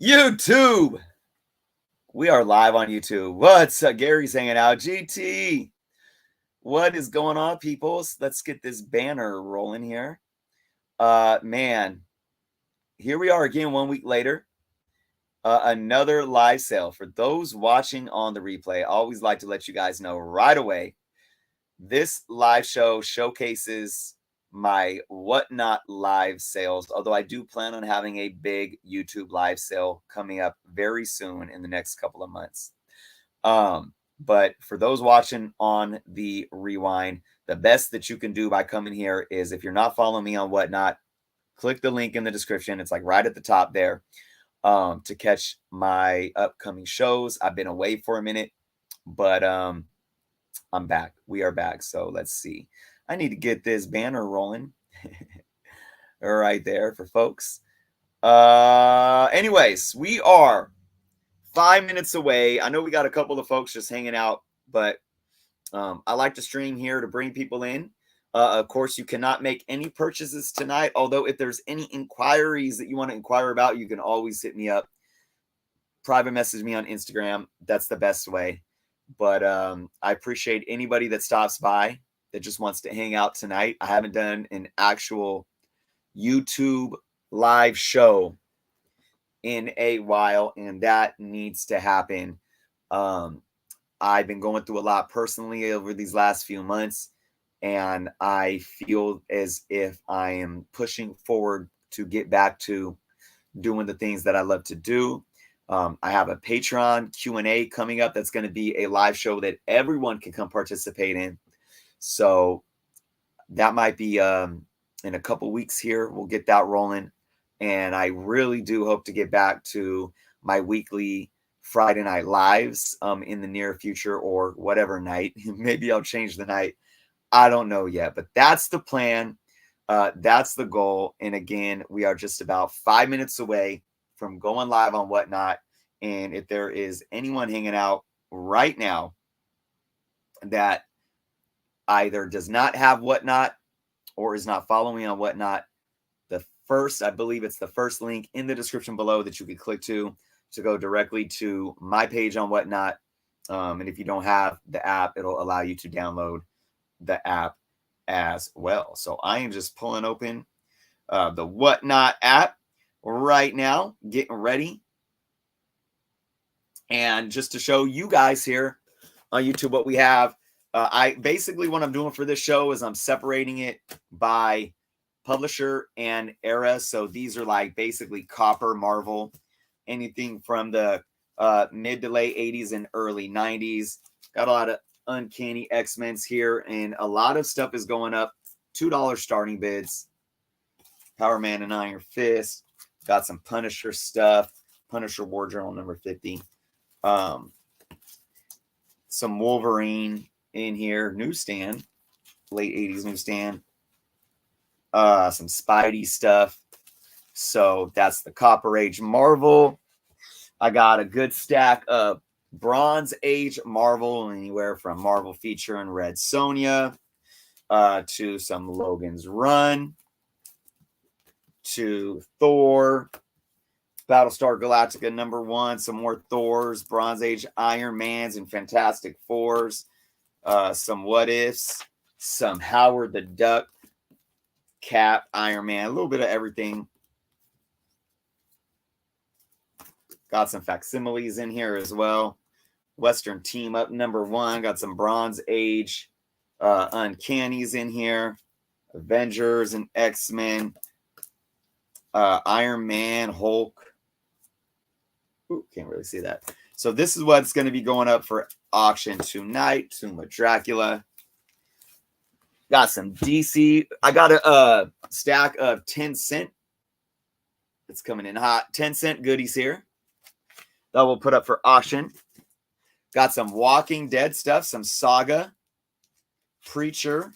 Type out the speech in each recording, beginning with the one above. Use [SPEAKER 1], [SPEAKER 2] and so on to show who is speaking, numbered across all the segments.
[SPEAKER 1] YouTube. We are live on YouTube. What's up? Gary's hanging out. GT. What is going on, peoples? Let's get this banner rolling here. Man, here we are again 1 week later. Another live sale. For those watching on the replay, I always like to let you guys know right away. This live show showcases my Whatnot live sales, although I do plan on having a big YouTube live sale coming up very soon in the next couple of months. But for those watching on the rewind, the best that you can do by coming here is, if you're not following me on Whatnot, click the link in the description. It's like right at the top there, to catch my upcoming shows. I've been away for a minute, but I'm back. We are back. So let's see. I need to get this banner rolling right there for folks. Anyways, we are 5 minutes away. I know we got a couple of folks just hanging out, but I like to stream here to bring people in. Of course, you cannot make any purchases tonight, although if there's any inquiries that you want to inquire about, you can always hit me up. Private message me on Instagram. That's the best way. But I appreciate anybody that stops by that just wants to hang out tonight. I haven't done an actual YouTube live show in a while, and that needs to happen. I've been going through a lot personally over these last few months, and I feel as if I am pushing forward to get back to doing the things that I love to do. I have a Patreon Q&A coming up that's going to be a live show that everyone can come participate in. So that might be in a couple weeks here. We'll get that rolling. And I really do hope to get back to my weekly Friday night lives in the near future, or whatever night. Maybe I'll change the night. I don't know yet, but that's the plan. That's the goal. And again, we are just about 5 minutes away from going live on Whatnot. And if there is anyone hanging out right now that either does not have Whatnot or is not following on Whatnot, I believe it's the first link in the description below that you can click to go directly to my page on Whatnot. And if you don't have the app, it'll allow you to download the app as well. So I am just pulling open the Whatnot app right now, getting ready. And just to show you guys here on YouTube what we have, I basically, what I'm doing for this show is I'm separating it by publisher and era. So these are like basically copper Marvel, anything from the mid to late 80s and early 90s. Got a lot of Uncanny X-Men's here, and a lot of stuff is going up. $2 starting bids. Power Man and Iron Fist. Got some Punisher stuff. Punisher War Journal number 50. Some Wolverine in here. Newsstand. Late 80s newsstand. Some Spidey stuff. So that's the Copper Age Marvel. I got a good stack of Bronze Age Marvel, anywhere from Marvel Feature and Red Sonja to some Logan's Run to Thor, Battlestar Galactica number 1, some more Thors, Bronze Age Iron Mans and Fantastic Fours, some What Ifs, some Howard the Duck, Cap, Iron Man, a little bit of everything. Got some facsimiles in here as well. Western Team Up number 1. Got some Bronze Age Uncannies in here. Avengers and X-Men. Iron Man, Hulk. Ooh, can't really see that. So this is what's going to be going up for auction tonight. Tomb of Dracula. Got some DC. I got a stack of 10-cent. It's coming in hot. 10-cent goodies here that we'll put up for auction. Got some Walking Dead stuff, some Saga, Preacher,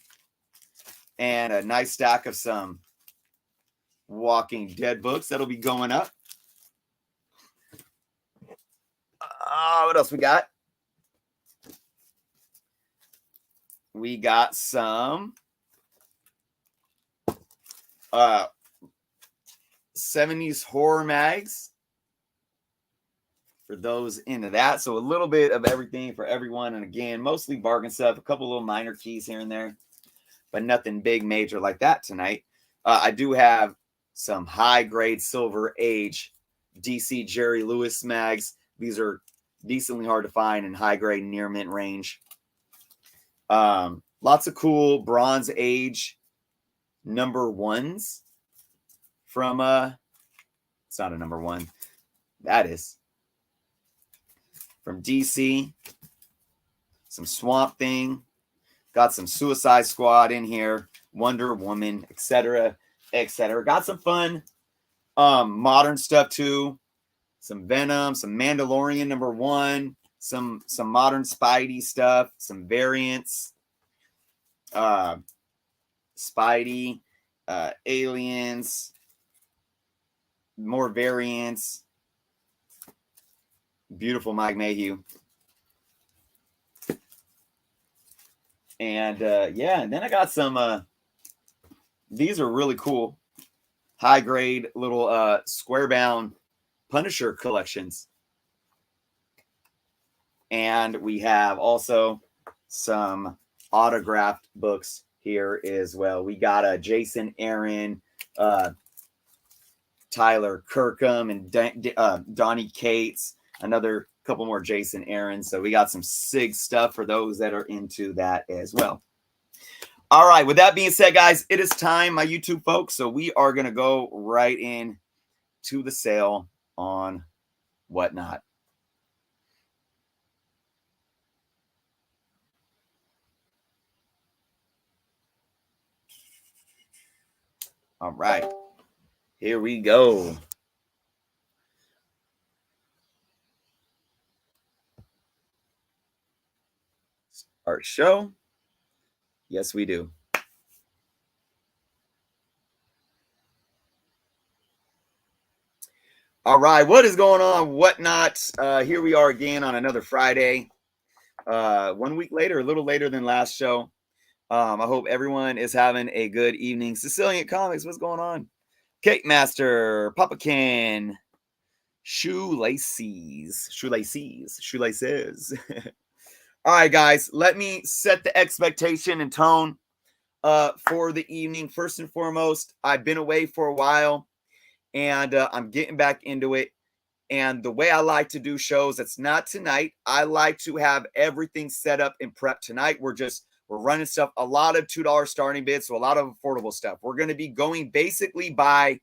[SPEAKER 1] and a nice stack of some Walking Dead books that'll be going up. What else we got? We got some 70s horror mags. for those into that. So a little bit of everything for everyone. And again, mostly bargain stuff, a couple little minor keys here and there, but nothing big major like that tonight. I do have some high grade silver age DC Jerry Lewis mags. These are decently hard to find in high grade near mint range. Lots of cool bronze age number ones from it's not a number one. That is from DC. Some Swamp Thing. Got some Suicide Squad in here. Wonder Woman, etc., etc. Got some fun modern stuff too. Some Venom, some Mandalorian number one, some modern Spidey stuff, some variants. Spidey, Aliens, more variants. Beautiful Mike Mayhew. And yeah, and then I got some these are really cool high grade little square bound Punisher collections. And we have also some autographed books here as well. We got a Jason Aaron, Tyler Kirkham, and Donnie Cates, another couple more Jason Aaron. So we got some SIG stuff for those that are into that as well. All right, with that being said, guys, it is time, my YouTube folks. So we are going to go right in to the sale on Whatnot. All right, here we go. Start show. Yes, we do. All right, what is going on? Whatnot? Here we are again on another Friday. 1 week later, a little later than last show. I hope everyone is having a good evening. Sicilian Comics, what's going on? Cake Master, Papa Ken, Shoelaces. All right, guys, let me set the expectation and tone for the evening. First and foremost, I've been away for a while, and I'm getting back into it. And the way I like to do shows, it's not tonight. I like to have everything set up and prep tonight. We're running stuff, a lot of $2 starting bids, so a lot of affordable stuff. We're going to be going basically by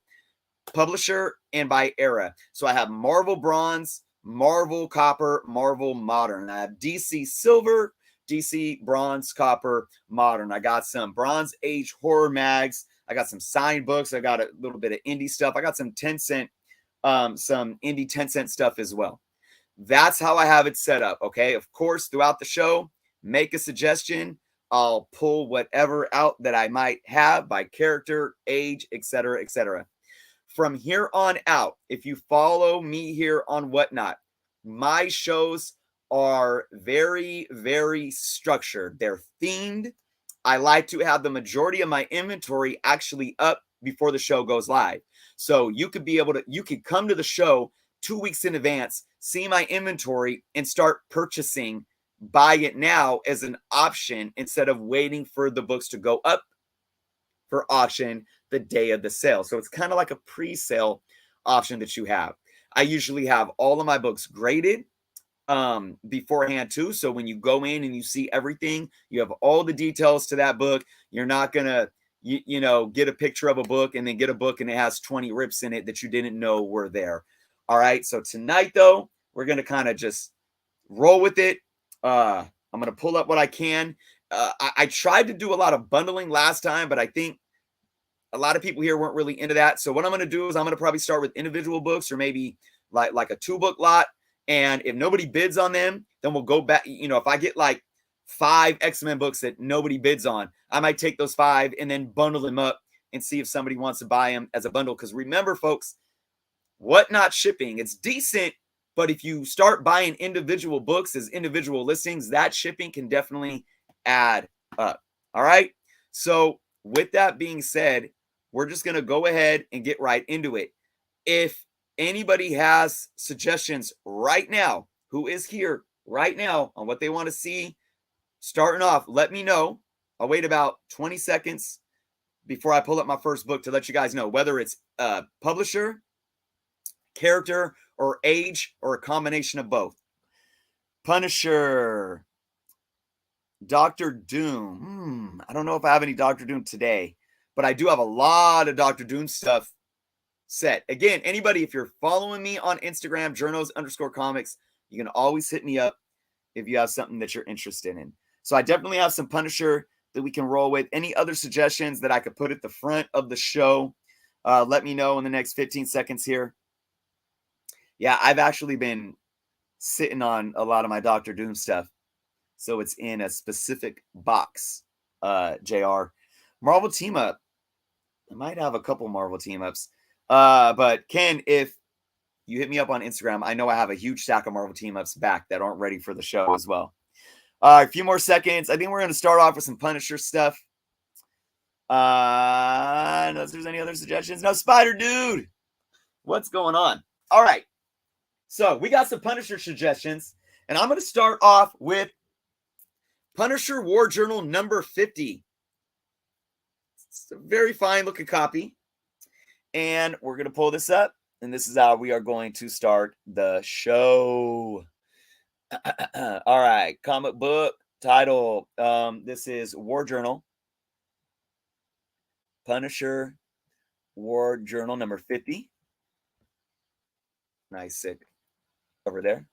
[SPEAKER 1] publisher and by era. So I have Marvel Bronze, Marvel Copper, Marvel Modern. I have DC Silver, DC Bronze, Copper, Modern. I got some Bronze Age horror mags. I got some signed books. I got a little bit of indie stuff. I got some 10-cent, some indie 10-cent stuff as well. That's how I have it set up, okay? Of course, throughout the show, make a suggestion. I'll pull whatever out that I might have by character, age, etc., etc. From here on out, if you follow me here on Whatnot, my shows are very, very structured. They're themed. I like to have the majority of my inventory actually up before the show goes live. So you could come to the show 2 weeks in advance, see my inventory, and start purchasing. Buy it now as an option instead of waiting for the books to go up for auction the day of the sale. So it's kind of like a pre-sale option that you have. I usually have all of my books graded beforehand too. So when you go in and you see everything, you have all the details to that book. You're not going to, get a picture of a book and then get a book and it has 20 rips in it that you didn't know were there. All right. So tonight though, we're going to kind of just roll with it. I'm going to pull up what I can. I tried to do a lot of bundling last time, but I think a lot of people here weren't really into that. So what I'm going to do is I'm going to probably start with individual books or maybe like a 2-book lot. And if nobody bids on them, then we'll go back. If I get like 5 X-Men books that nobody bids on, I might take those 5 and then bundle them up and see if somebody wants to buy them as a bundle. Because remember, folks, Whatnot shipping, it's decent. But if you start buying individual books as individual listings, that shipping can definitely add up. All right. So with that being said, we're just going to go ahead and get right into it. If anybody has suggestions right now, who is here right now on what they want to see starting off, let me know. I'll wait about 20 seconds before I pull up my first book to let you guys know whether it's publisher, character, or age, or a combination of both. Punisher, Doctor Doom. I don't know if I have any Doctor Doom today, but I do have a lot of Doctor Doom stuff set. Again, anybody, if you're following me on Instagram, Jernos_comics, you can always hit me up if you have something that you're interested in. So I definitely have some Punisher that we can roll with. Any other suggestions that I could put at the front of the show, let me know in the next 15 seconds here. Yeah, I've actually been sitting on a lot of my Doctor Doom stuff. So it's in a specific box, JR. Marvel Team Up. I might have a couple Marvel Team Ups. But Ken, if you hit me up on Instagram, I know I have a huge stack of Marvel Team Ups back that aren't ready for the show as well. A few more seconds. I think we're going to start off with some Punisher stuff. Unless there's any other suggestions. No, Spider Dude. What's going on? All right. So we got some Punisher suggestions. And I'm going to start off with Punisher War Journal number 50. It's a very fine looking copy. And we're going to pull this up. And this is how we are going to start the show. All right. Comic book title. This is War Journal. Punisher War Journal number 50. Nice, sick. Over there.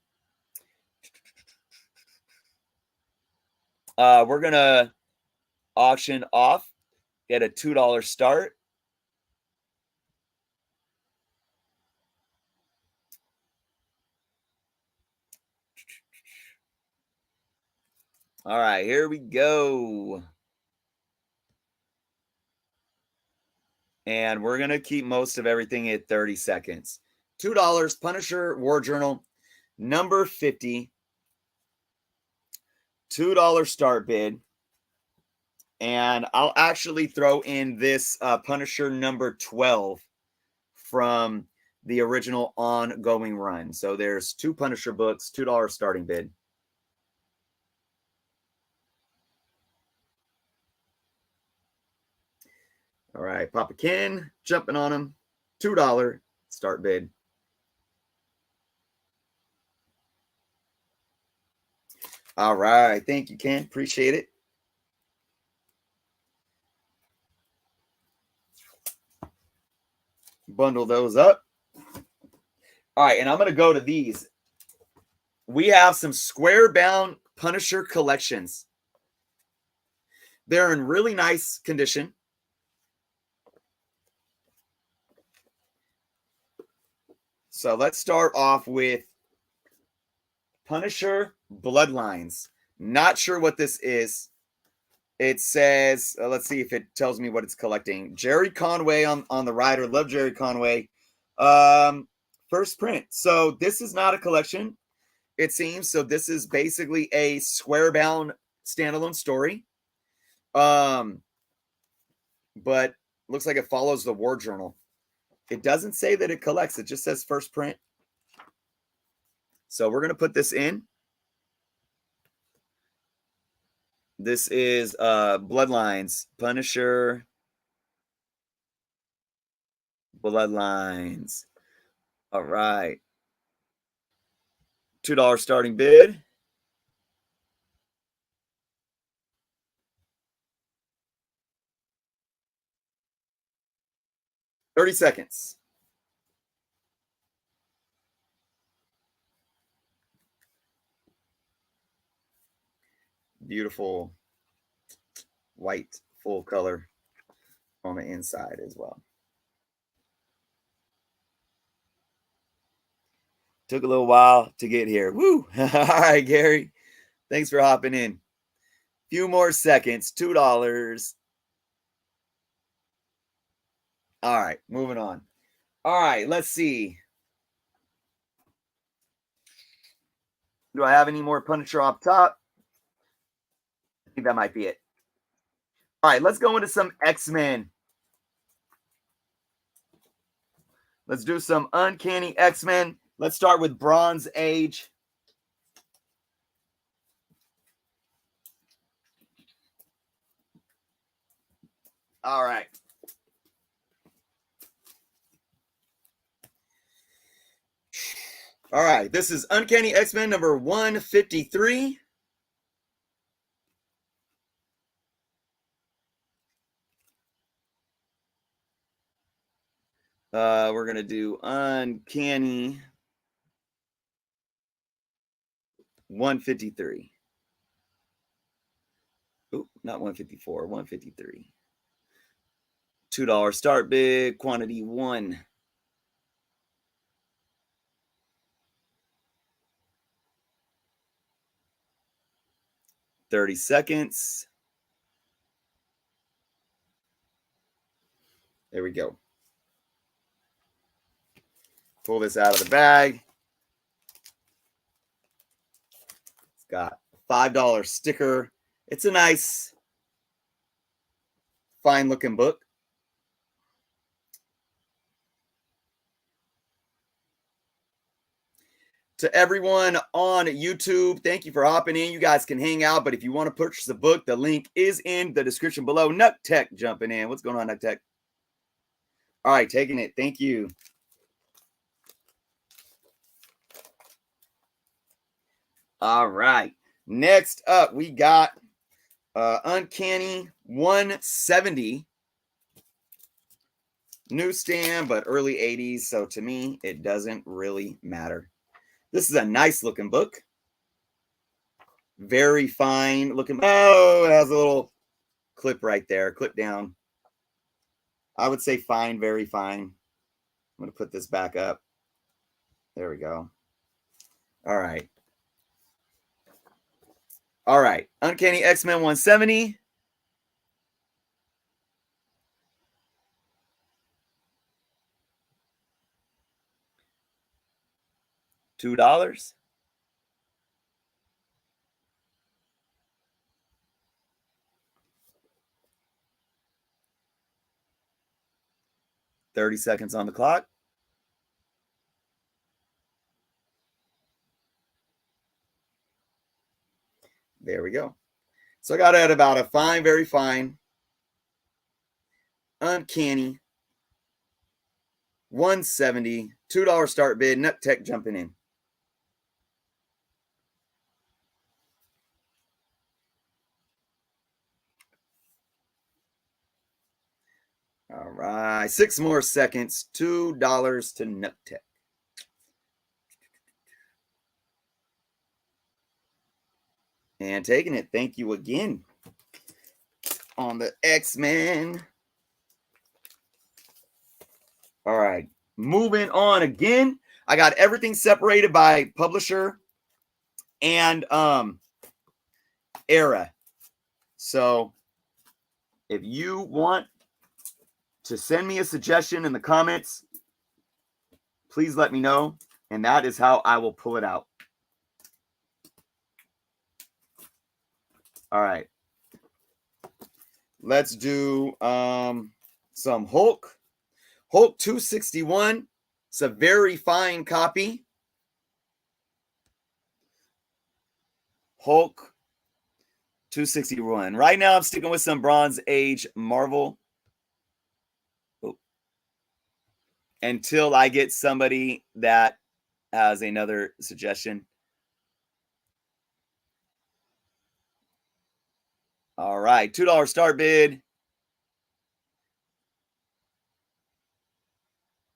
[SPEAKER 1] We're going to auction off. Get a $2 start. All right, here we go. And we're going to keep most of everything at 30 seconds. $2, Punisher War Journal, number 50. $2 start bid. And I'll actually throw in this Punisher number 12 from the original ongoing run. So there's 2 Punisher books, $2 starting bid. All right, Papa Ken jumping on him. $2 start bid. All right, thank you, Ken. Appreciate it. Bundle those up. All right, and I'm going to go to these. We have some square bound Punisher collections. They're in really nice condition. So let's start off with Punisher Bloodlines. Not sure what this is. It says, let's see if it tells me what it's collecting. Jerry Conway on the rider. Love Jerry Conway. First print. So this is not a collection, it seems. So this is basically a square bound standalone story. But looks like it follows the War Journal. It doesn't say that it collects. It just says first print. So we're going to put this in. This is Bloodlines. Punisher Bloodlines. All right. $2 starting bid. $30 seconds. Beautiful white full color on the inside as well. Took a little while to get here. Woo! All right, Gary. Thanks for hopping in. Few more seconds. $2. All right, moving on. All right, let's see. Do I have any more Punisher off top? I think that might be it. All right, let's go into some X-Men. Let's do some Uncanny X-Men. Let's start with Bronze Age. All right. All right. This is Uncanny X-Men number 153. We're going to do Uncanny 153. Oh, not 154, 153. $2 start bid, quantity 1. $30 seconds. There we go. Pull this out of the bag. It's got a $5 sticker. It's a nice, fine looking book. To everyone on YouTube, thank you for hopping in. You guys can hang out, but if you want to purchase a book, the link is in the description below. Nuck Tech jumping in. What's going on, Nuck Tech? All right, taking it. Thank you. All right. Next up, we got Uncanny 170. Newsstand, but early 80s. So to me, it doesn't really matter. This is a nice looking book. Very fine looking. Oh, it has a little clip right there. Clip down. I would say fine, very fine. I'm going to put this back up. There we go. All right. All right. Uncanny X-Men 170. $2. $30 seconds on the clock. There we go. So I got it at about a fine, very fine, Uncanny 170. $2 start bid. Nuck Tech jumping in. All right, 6 more seconds. $2 to Nuck Tech. And taking it. Thank you again on the X-Men. All right, moving on again. I got everything separated by publisher and era. So if you want to send me a suggestion in the comments, please let me know, and that is how I will pull it out. All right. Let's do some Hulk. Hulk 261. It's a very fine copy. Hulk 261. Right now, I'm sticking with some Bronze Age Marvel. Until I get somebody that has another suggestion. All right, $2 start bid.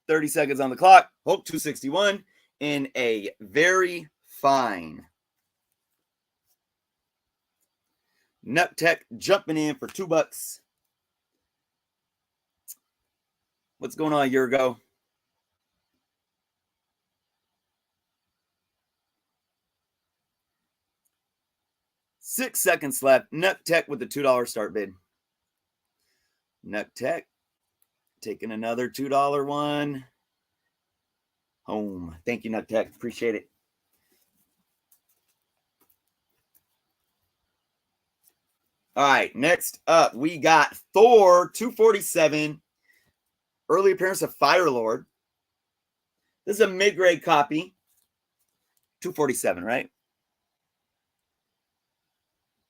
[SPEAKER 1] 30 seconds on the clock. Hulk 261 in a very fine. Nuck Tech jumping in for $2. What's going on, Yurgo? Six seconds left. Nuck Tech with the $2 start bid. Nuck Tech taking another $2 one. Home. Thank you, Nuck Tech. Appreciate it. All right, next up, we got Thor 247. Early appearance of Firelord. This is a mid-grade copy. 247, right?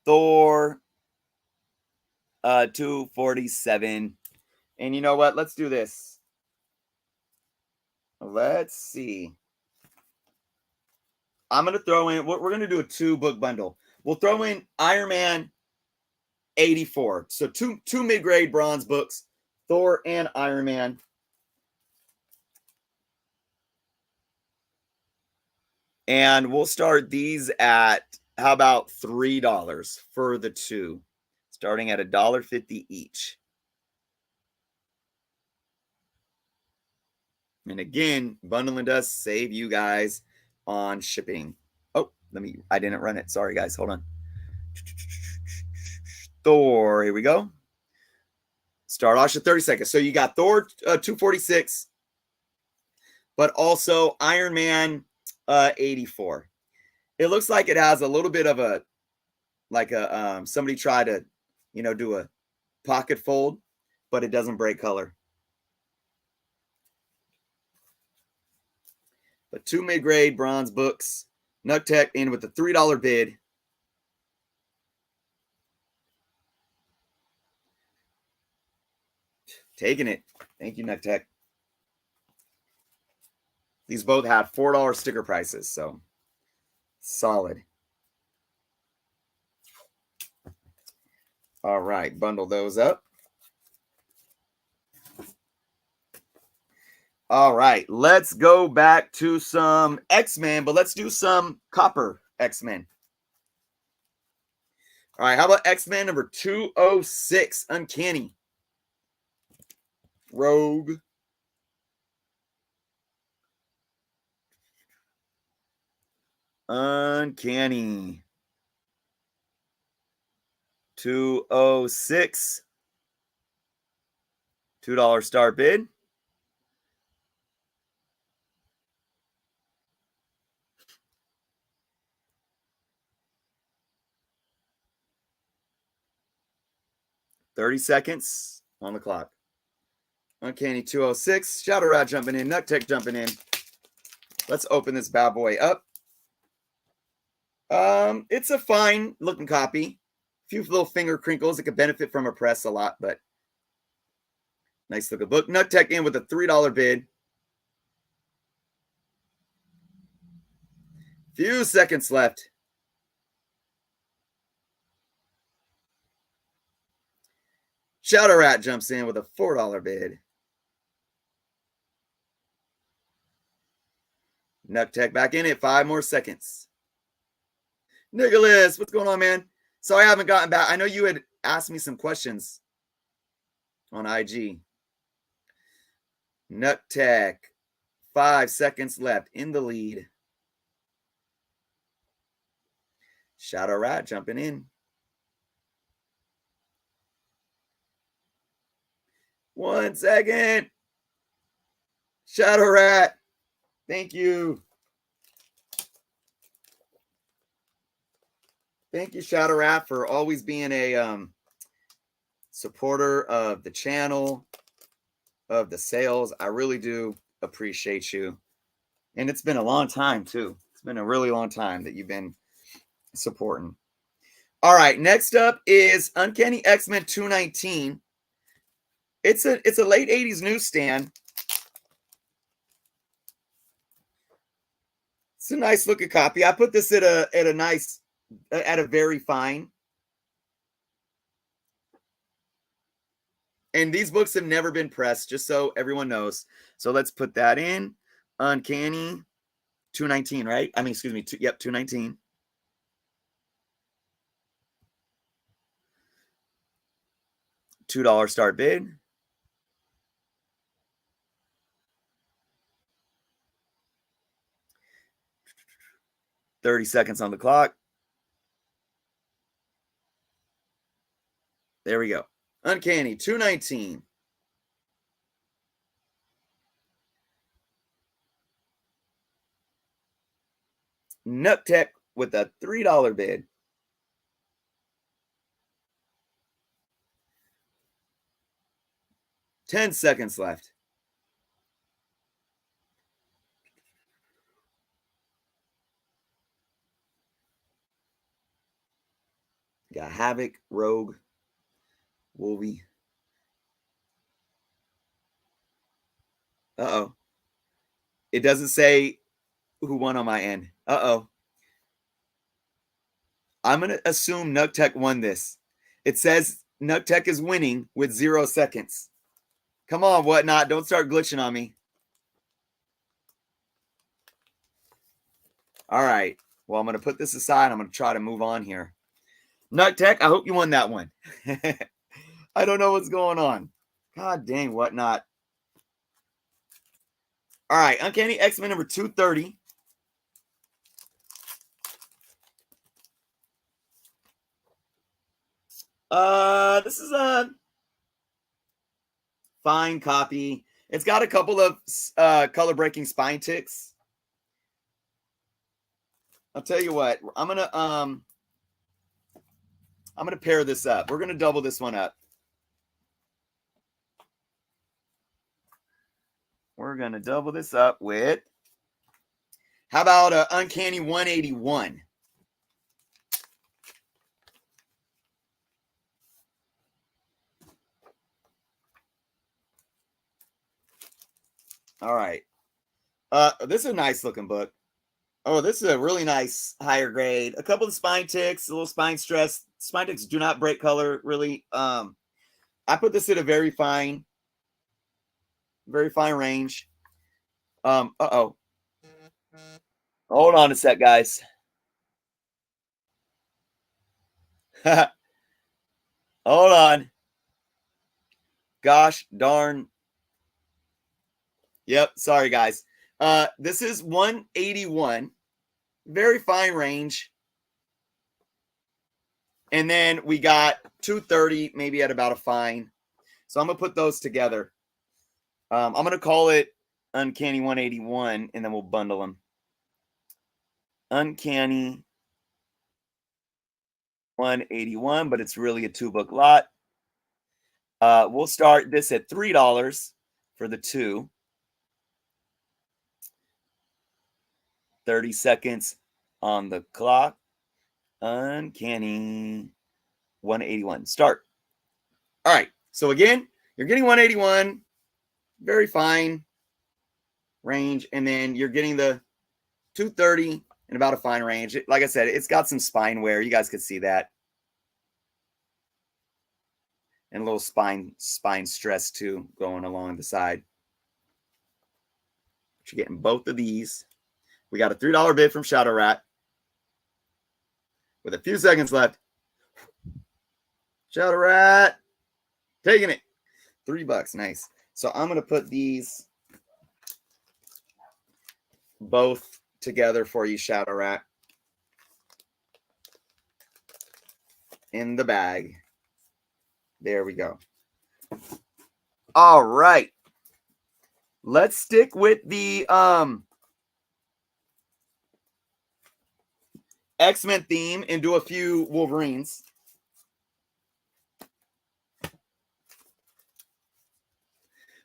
[SPEAKER 1] Thor 247. And you know what? Let's do this. Let's see. I'm going to throw in, we're going to do a 2-book bundle. We'll throw in Iron Man 84. So two mid-grade bronze books, Thor and Iron Man. And we'll start these at, how about $3 for the 2, starting at $1.50 each. And again, bundling does save you guys on shipping. Oh, I didn't run it. Sorry, guys. Hold on. Thor, here we go. Start off at 30 seconds. So you got Thor 246, but also Iron Man 84. It looks like it has a little bit of a, like a, somebody tried to, do a pocket fold, but it doesn't break color. But 2 mid-grade bronze books. Nuck in with the $3 bid. Taking it. Thank you, Nuck. These both have $4 sticker prices, so solid. All right, bundle those up. All right, let's go back to some X-Men, but let's do some copper X-Men. All right, how about X-Men number 206, Uncanny. Rogue. Uncanny. 206. $2 start bid. $30 seconds on the clock. Uncanny 206. Shadow Rat jumping in. Nuck jumping in. Let's open this bad boy up. It's a fine looking copy. A few little finger crinkles. It could benefit from a press a lot, but nice looking book. Nuck in with a $3 bid. Few seconds left. Shadow Rat jumps in with a $4 bid. Nuck back in it. 5 more seconds. Nicholas, what's going on, man? Sorry I haven't gotten back. I know you had asked me some questions on IG. Nuck 5 seconds left in the lead. Shadow Rat jumping in. 1 second. Shadow Rat. Thank you. Thank you, Shadow Rat, for always being a supporter of the channel, of the sales. I really do appreciate you. And it's been a long time, too. It's been a really long time that you've been supporting. All right, next up is Uncanny X-Men 219. It's a late 80s newsstand. It's a nice looking copy. I put this at a very fine. And these books have never been pressed, just so everyone knows. So let's put that in. Uncanny 219, right? I mean, excuse me. 219. $2 start bid. $30 seconds on the clock. There we go. Uncanny 219. Nuck with a $3 bid. $10 seconds left. Got Havoc, Rogue, Wolvie. Uh-oh. It doesn't say who won on my end. Uh-oh. I'm going to assume Nugtech won this. It says Nugtech is winning with 0 seconds. Come on, Whatnot. Don't start glitching on me. All right. Well, I'm going to put this aside. I'm going to try to move on here. Nugtech, I hope you won that one. I don't know what's going on. God dang, Whatnot. All right. Uncanny X-Men number 230. This is a fine copy. It's got a couple of color breaking spine ticks. I'll tell you what, I'm gonna pair this up. We're gonna double this one up. We're gonna double this up with, how about Uncanny 181? All right. This is a nice looking book. Oh, this is a really nice higher grade. A couple of spine ticks, a little spine stress. Spine ticks do not break color, really. I put this at a very fine range. Uh-oh. Hold on a sec, guys. Hold on. Gosh darn. Yep, sorry, guys. This is 181. Very fine range. And then we got 230, maybe at about a fine. So I'm going to put those together. I'm going to call it Uncanny 181, and then we'll bundle them. Uncanny 181, but it's really a 2-book lot. We'll start this at $3 for the 2. 30 seconds on the clock. Uncanny 181. Start. All right. So again, you're getting 181. Very fine range. And then you're getting the 230 and about a fine range. Like I said, it's got some spine wear. You guys could see that. And a little spine stress too going along the side. But you're getting both of these. We got a $3 bid from Shadow Rat. With a few seconds left. Shadow Rat. Taking it. $3. Nice. So I'm going to put these both together for you, Shadow Rat. In the bag. There we go. All right. Let's stick with the X-Men theme and do a few Wolverines.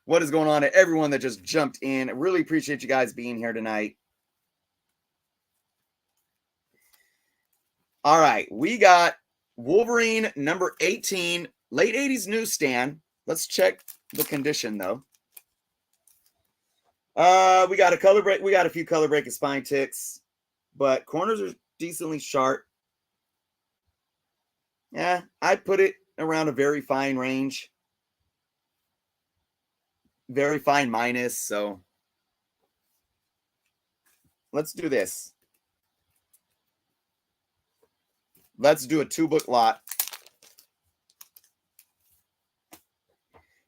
[SPEAKER 1] What is going on to everyone that just jumped in? I really appreciate you guys being here tonight. All right, we got Wolverine number 18, late 80s newsstand. Let's check the condition though. We got a color break. We got a few color breaking spine ticks, but corners are decently sharp. Yeah, I'd put it around a very fine range. Very fine minus, so let's do this. Let's do a 2-book lot.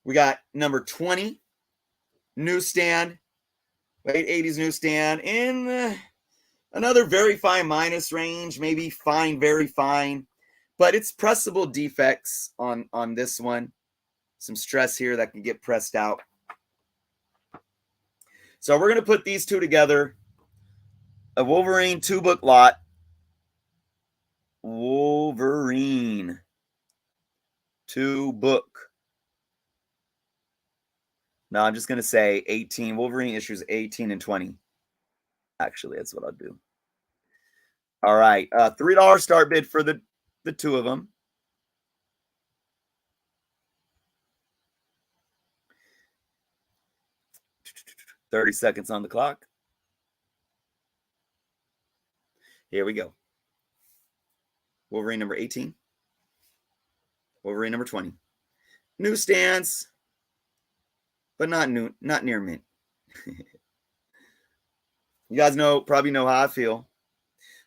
[SPEAKER 1] We got number 20, newsstand, late 80s newsstand, in another very fine minus range, maybe fine, very fine, but it's pressable defects on this one. Some stress here that can get pressed out. So we're going to put these two together. A Wolverine 2-book lot. Wolverine 2-book. No, I'm just going to say 18. Wolverine issues 18 and 20. Actually, that's what I'll do. All right. $3 start bid for the the two of them. "30 seconds on the clock. Here we go. Wolverine number 18. Wolverine number 20. Newsstands, but not near mint. You guys probably know how I feel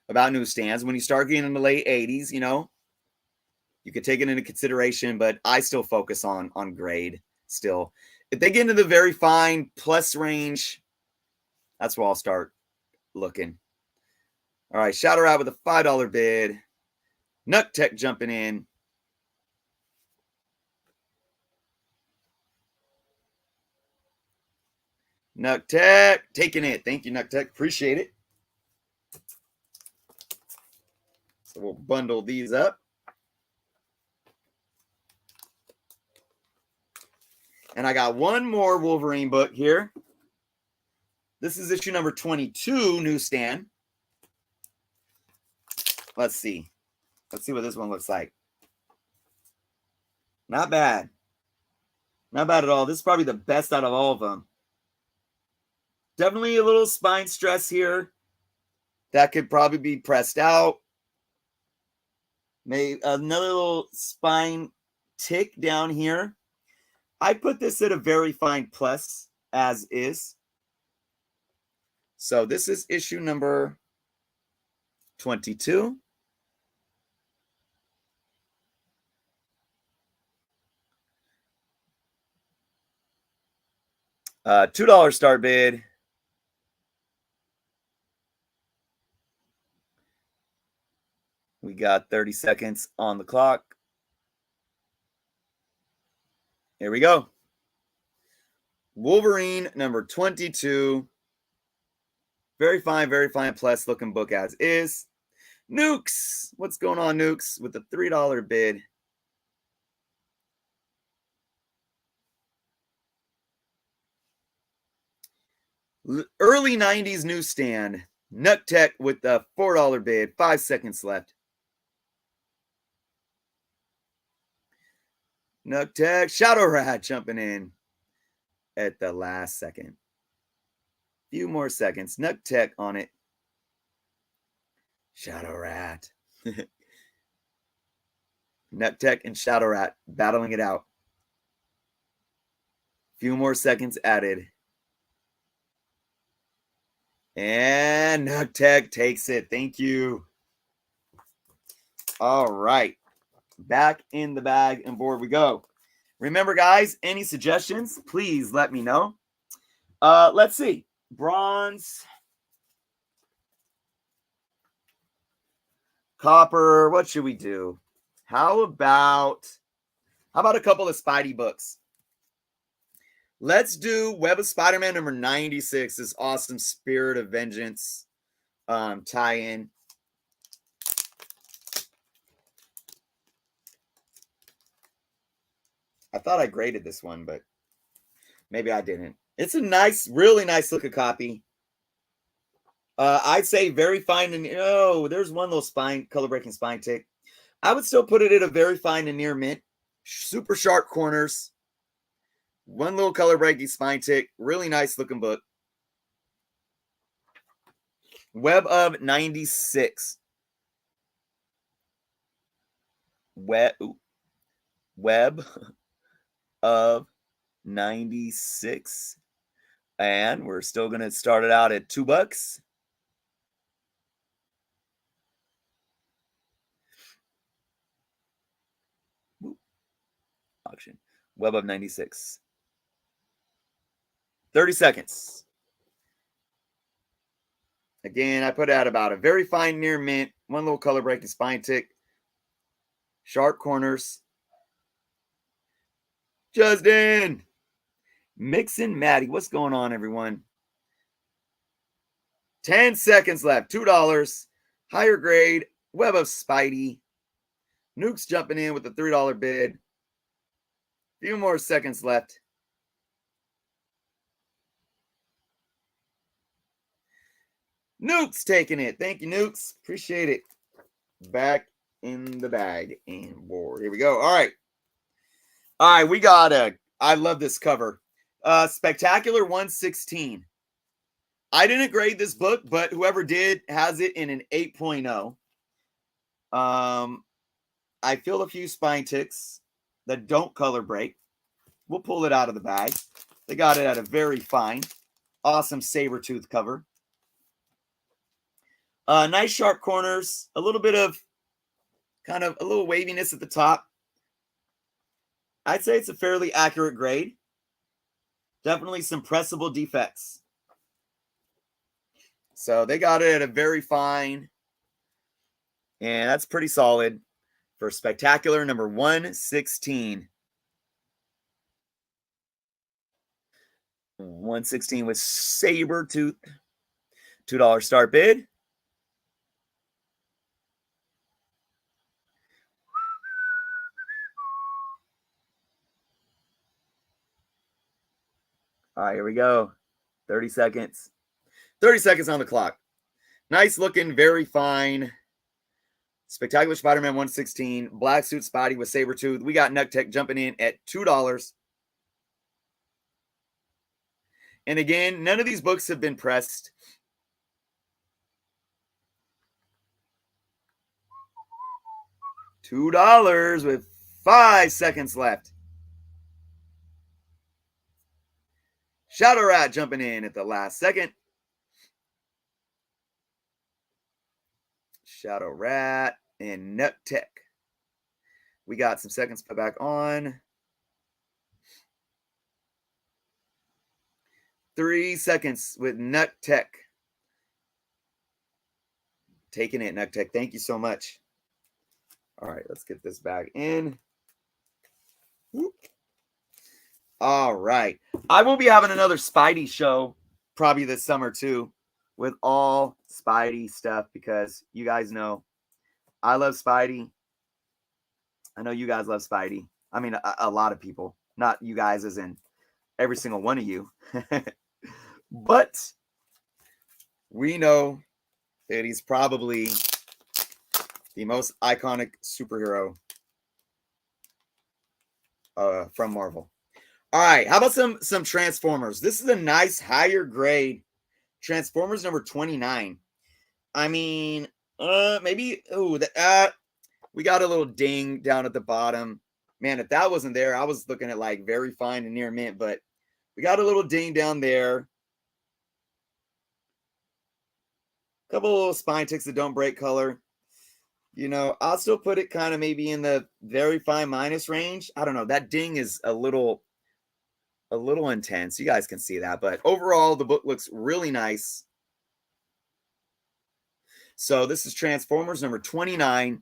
[SPEAKER 1] about newsstands. When you start getting in the late 80s, you could take it into consideration, but I still focus on grade still. If they get into the very fine plus range, that's where I'll start looking. All right, shout her out with a $5 bid. Nut Tech jumping in. Nut Tech taking it. Thank you, Nut Tech. Appreciate it. So we'll bundle these up. And I got one more Wolverine book here. This is issue number 22, newsstand. Let's see. Let's see what this one looks like. Not bad. Not bad at all. This is probably the best out of all of them. Definitely a little spine stress here. That could probably be pressed out. Maybe another little spine tick down here. I put this at a very fine plus as is. So this is issue number 22. $2 start bid. We got 30 seconds on the clock. Here we go. Wolverine number 22. Very fine plus looking book as is. Nukes. What's going on, Nukes? With the $3 bid. Early 90s newsstand. Nut Tech with the $4 bid. 5 seconds left. Nut Tech. Shadow Rat jumping in at the last second. Few more seconds. Nut Tech on it. Shadow Rat. Nut Tech and Shadow Rat battling it out. Few more seconds added. And Nut Tech takes it. Thank you. All right. Back in the bag and board we go. Remember, guys, any suggestions, please let me know. Let's see. Bronze. Copper. What should we do? How about a couple of Spidey books? Let's do Web of Spider-Man number 96. This awesome Spirit of Vengeance tie-in. I thought I graded this one, but maybe I didn't. It's a nice, really nice looking copy. I'd say very fine and there's one little color breaking spine tick. I would still put it at a very fine and near mint. Super sharp corners. One little color breaking spine tick. Really nice looking book. Web of 96. Web of 96. And we're still going to start it out at $2. Auction. Web of 96. 30 seconds. Again, I put out about a very fine near mint. One little color breaking spine tick. Sharp corners. Justin. Mixin' Maddie. What's going on, everyone? 10 seconds left. $2. Higher grade. Web of Spidey. Nuke's jumping in with a $3 bid. Few more seconds left. Nukes taking it. Thank you, Nukes. Appreciate it. Back in the bag and board. Here we go. All right. All right, we got I love this cover. Spectacular 116. I didn't grade this book, but whoever did has it in an 8.0. I feel a few spine ticks that don't color break. We'll pull it out of the bag. They got it at a very fine, awesome saber tooth cover. Nice sharp corners, a little bit of kind of a little waviness at the top. I'd say it's a fairly accurate grade. Definitely some pressable defects. So they got it at a very fine, and that's pretty solid for Spectacular number 116. 116 with saber tooth. $2 start bid. All right, here we go. 30 seconds. 30 seconds on the clock. Nice looking, very fine. Spectacular Spider-Man 116. Black suit Spidey with saber tooth. We got Nutec jumping in at $2. And again, none of these books have been pressed. $2 with 5 seconds left. Shadow Rat jumping in at the last second. Shadow Rat and Nutec. We got some seconds put back on. 3 seconds with Nutec. Taking it, Nutec. Thank you so much. All right, let's get this bag in. Whoop. All right. I will be having another Spidey show probably this summer too, with all Spidey stuff, because you guys know I love Spidey. I know you guys love Spidey. I mean, a lot of people, not you guys as in every single one of you. But we know that he's probably the most iconic superhero from Marvel. All right, how about some Transformers? This is a nice higher grade Transformers number 29. I mean, maybe we got a little ding down at the bottom. Man, if that wasn't there, I was looking at like very fine and near mint, but we got a little ding down there. A couple of little spine ticks that don't break color. You know, I'll still put it kind of maybe in the very fine minus range. I don't know. That ding is a little intense. You guys can see that. But overall, the book looks really nice. So this is Transformers number 29.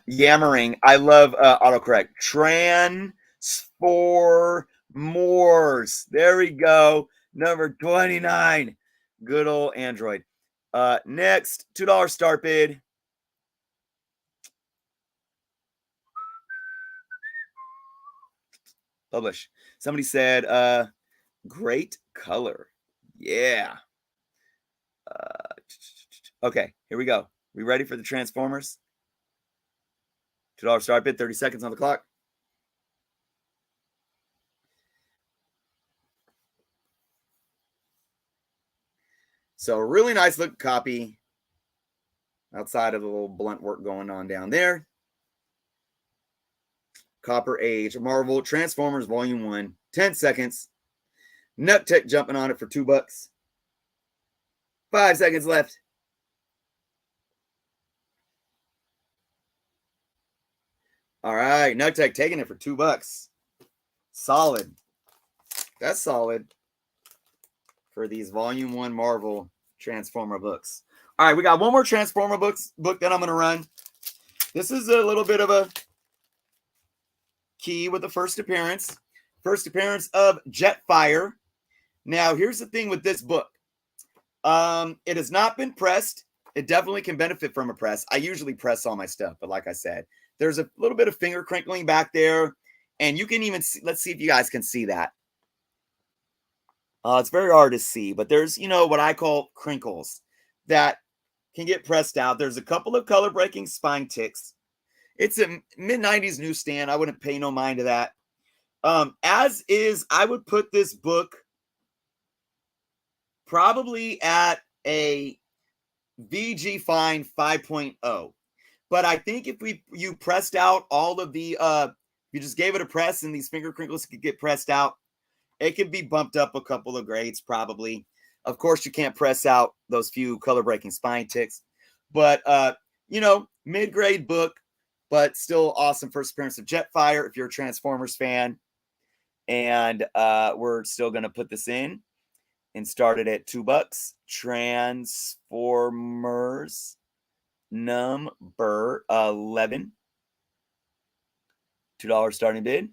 [SPEAKER 1] Yammering. I love autocorrect. Transformers. There we go. Number 29. Good old Android. Next, $2 start bid. Publish. Somebody said, great color. Yeah. Okay, here we go. We ready for the Transformers? $2 start bid, 30 seconds on the clock. So really nice looking copy outside of the little blunt work going on down there. Copper Age, Marvel, Transformers Volume 1, 10 seconds. Nutec jumping on it for $2. 5 seconds left. All right, Nutec taking it for $2. Solid. That's solid for these Volume 1 Marvel Transformer books. All right, we got one more Transformer book that I'm going to run. This is a little bit of a key with the first appearance. First appearance of Jetfire. Now, here's the thing with this book. It has not been pressed. It definitely can benefit from a press. I usually press all my stuff, but like I said, there's a little bit of finger crinkling back there, and you can even see, let's see if you guys can see that. It's very hard to see, but there's, what I call crinkles that can get pressed out. There's a couple of color breaking spine ticks. It's a mid 90s newsstand. I wouldn't pay no mind to that. As is, I would put this book probably at a VG Fine 5.0. But I think if you pressed out all of the you just gave it a press and these finger crinkles could get pressed out, it could be bumped up a couple of grades probably. Of course, you can't press out those few color breaking spine ticks, but mid-grade book, but still awesome first appearance of Jetfire if you're a Transformers fan. And we're still going to put this in and start it at $2. Transformers number 11. $2 starting bid.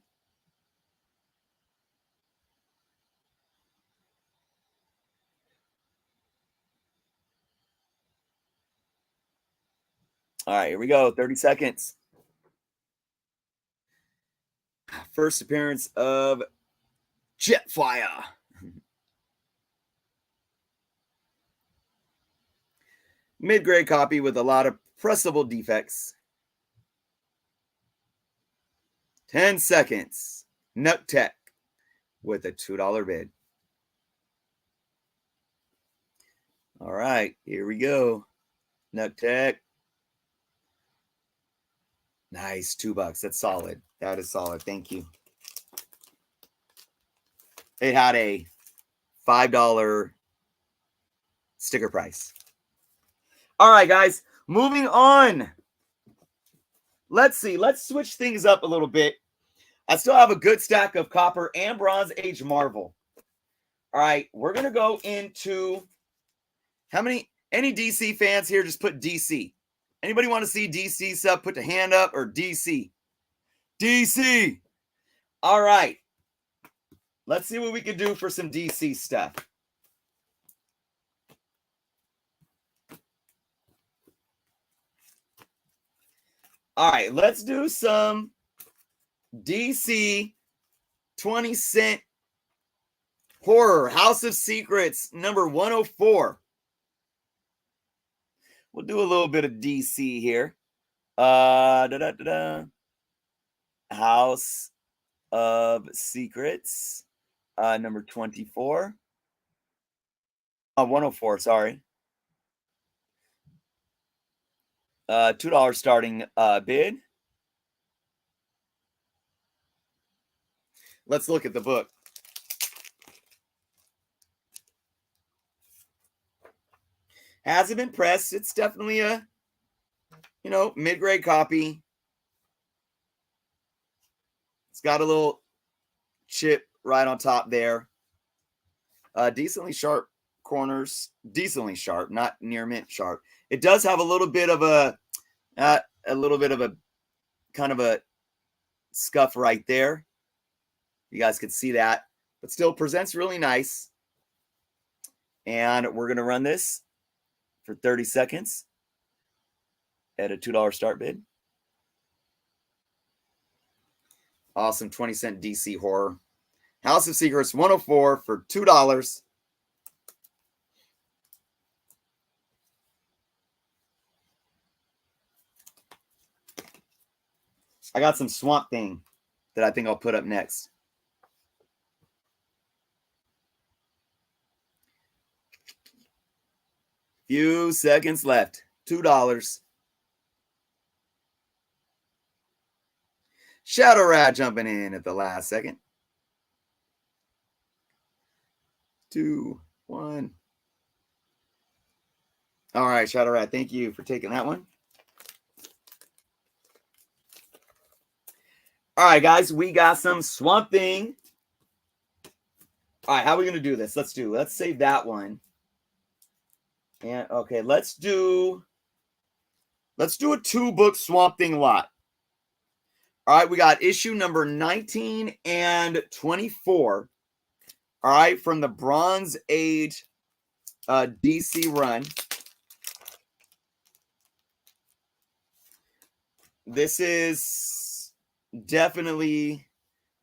[SPEAKER 1] All right, here we go. 30 seconds. First appearance of Jetfire. Mid-grade copy with a lot of pressable defects. 10 seconds. Nut Tech with a $2 bid. All right, here we go. Nut Tech. Nice, $2. That's solid. That is solid. Thank you. It had a $5 sticker price. All right, guys, moving on. Let's see. Let's switch things up a little bit. I still have a good stack of Copper and Bronze Age Marvel. All right, we're going to go into any DC fans here? Just put DC. Anybody want to see DC stuff? Put the hand up or DC. DC. All right. Let's see what we can do for some DC stuff. All right, let's do some DC 20-cent horror. House of Secrets, number 104. We'll do a little bit of DC here. House of Secrets, number 24. 104, sorry. $2 starting bid. Let's look at the book. Hasn't been pressed. It's definitely a, mid-grade copy. It's got a little chip right on top there. Decently sharp corners. Decently sharp, not near mint sharp. It does have a little bit of a kind of a scuff right there. You guys could see that, but still presents really nice. And we're going to run this for 30 seconds at a $2 start bid. Awesome 20-cent DC horror. House of Secrets 104 for $2. I got some Swamp Thing that I think I'll put up next. Few seconds left. $2. Shadow Rat jumping in at the last second. 2, 1. All right, Shadow Rat, thank you for taking that one. All right, guys, we got some Swamp Thing. All right, how are we going to do this? Let's save that one. And okay, let's do a 2-book Swamp Thing lot. All right, we got issue number 19 and 24. All right, from the Bronze Age DC run. This is definitely,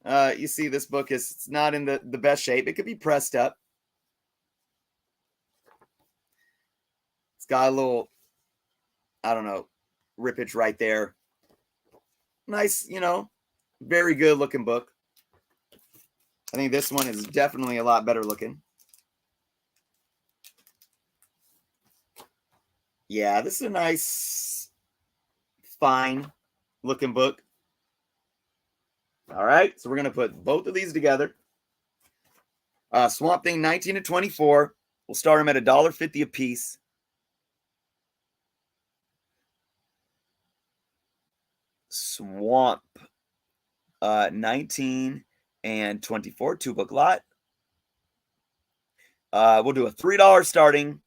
[SPEAKER 1] you see this book is not in the best shape. It could be pressed up. It's got a little, I don't know, rippage right there. Nice, very good looking book. I think this one is definitely a lot better looking. Yeah, this is a nice, fine looking book. All right, so we're going to put both of these together. Swamp Thing 19 to 24. We'll start them at $1.50 a piece. Swamp 19 and 24, 2-book lot. We'll do a $3 starting.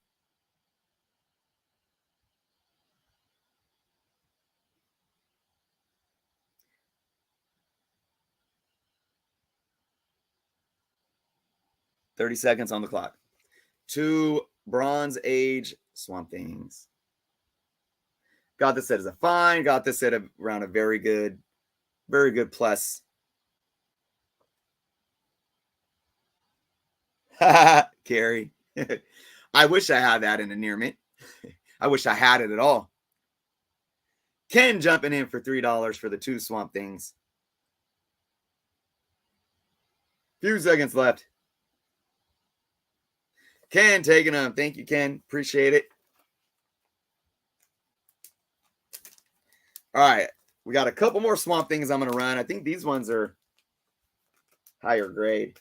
[SPEAKER 1] $30 seconds on the clock. 2 Bronze Age Swamp Things. Got this set as a fine. Got this set around a very good plus. Carrie. I wish I had that in a near mint. I wish I had it at all. Ken jumping in for $3 for the 2 Swamp Things. Few seconds left. Ken taking them. Thank you, Ken. Appreciate it. All right. We got a couple more Swamp Things I'm going to run. I think these ones are higher grade.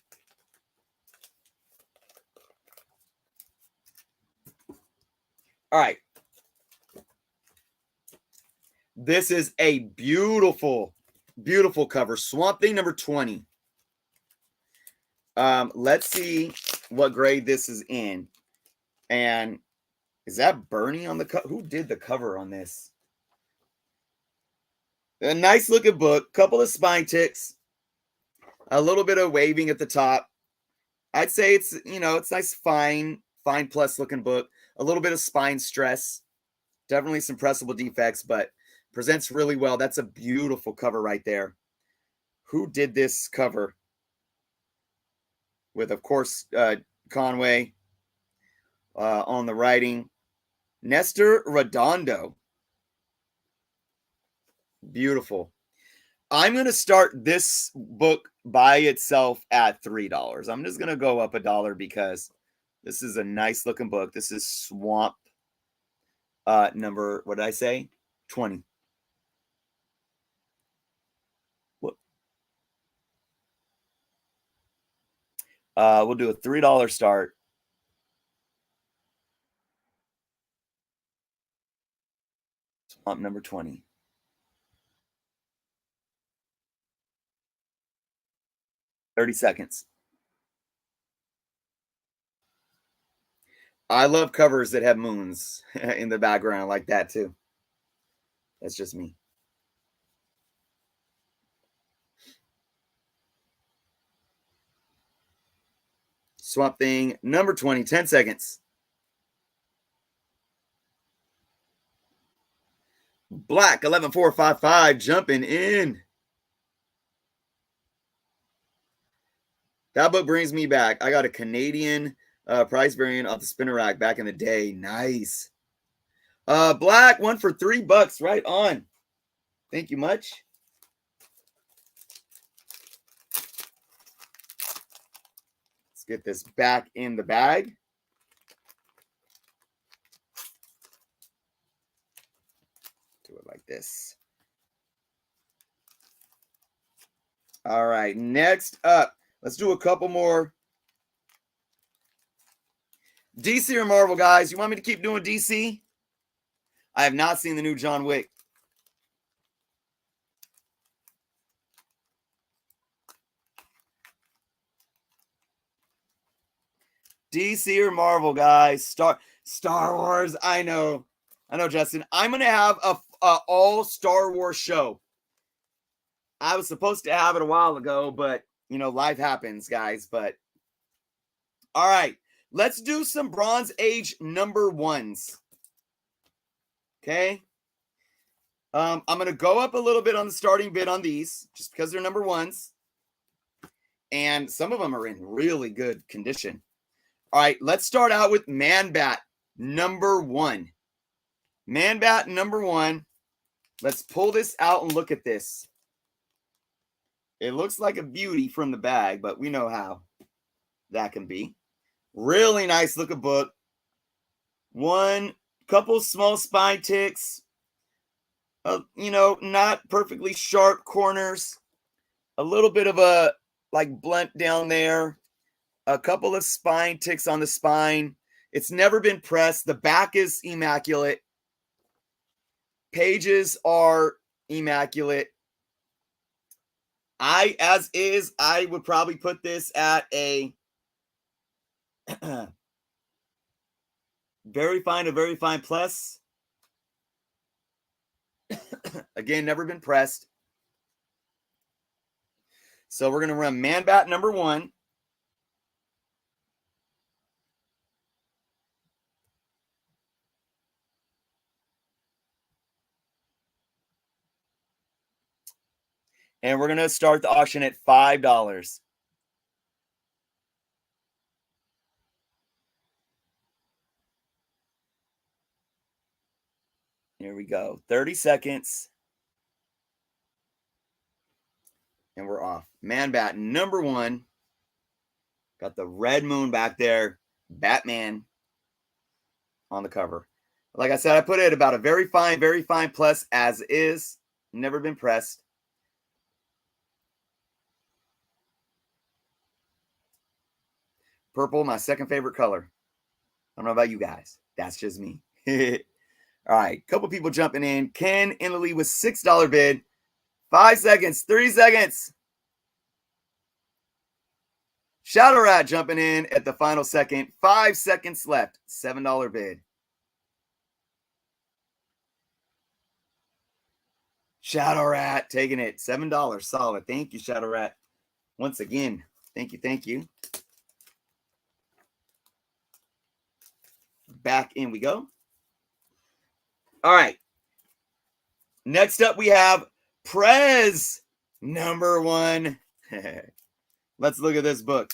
[SPEAKER 1] All right. This is a beautiful, beautiful cover. Swamp Thing number 20. Let's see what grade this is in. And is that Bernie on the cover? Who did the cover on this? A nice looking book. Couple of spine ticks. A little bit of waving at the top. I'd say it's, it's nice, fine plus looking book. A little bit of spine stress. Definitely some pressable defects, but presents really well. That's a beautiful cover right there. Who did this cover? With, of course, Conway on the writing. Nestor Redondo. Beautiful. I'm going to start this book by itself at $3. I'm just going to go up $1 because this is a nice looking book. This is Swamp number, what did I say? 20. What? We'll do a $3 start. Swamp number 20. $30 seconds. I love covers that have moons in the background like that too. That's just me. Swamp Thing number 20, 10 seconds. Black 11455 jumping in. That book brings me back. I got a Canadian price variant off the spinner rack back in the day. Nice. Black, one for $3. Right on. Thank you much. Let's get this back in the bag. Do it like this. All right. Next up, let's do a couple more. DC or Marvel, guys? You want me to keep doing DC? I have not seen the new John Wick. DC or Marvel, guys? Star Wars. I know, Justin. I'm gonna have a all Star Wars show. I was supposed to have it a while ago, but life happens, guys. But all right, let's do some Bronze Age number 1s. Okay. I'm gonna go up a little bit on the starting bid on these, just because they're number 1s, and some of them are in really good condition. All right, let's start out with Man Bat number 1. Man bat number 1. Let's pull this out and look at this. It looks like a beauty from the bag, but we know how that can be. Really nice looking book. One couple small spine ticks. Not perfectly sharp corners. A little bit of a blunt down there. A couple of spine ticks on the spine. It's never been pressed. The back is immaculate. Pages are immaculate. I would probably put this at a very fine to very fine plus. Again, never been pressed. So we're going to run man bat number 1. And we're going to start the auction at $5. Here we go. 30 seconds. And we're off. Man bat number 1. Got the red moon back there. Batman on the cover. Like I said, I put it about a very fine plus as is. Never been pressed. Purple, my second favorite color. I don't know about you guys. That's just me. All right, couple people jumping in. Ken Inley with $6 bid. 5 seconds, 3 seconds. Shadow Rat jumping in at the final second. 5 seconds left. $7 bid. Shadow Rat taking it. $7 solid. Thank you, Shadow Rat. Once again, thank you, thank you. Back in we go. All right. Next up, we have Prez number 1. Let's look at this book.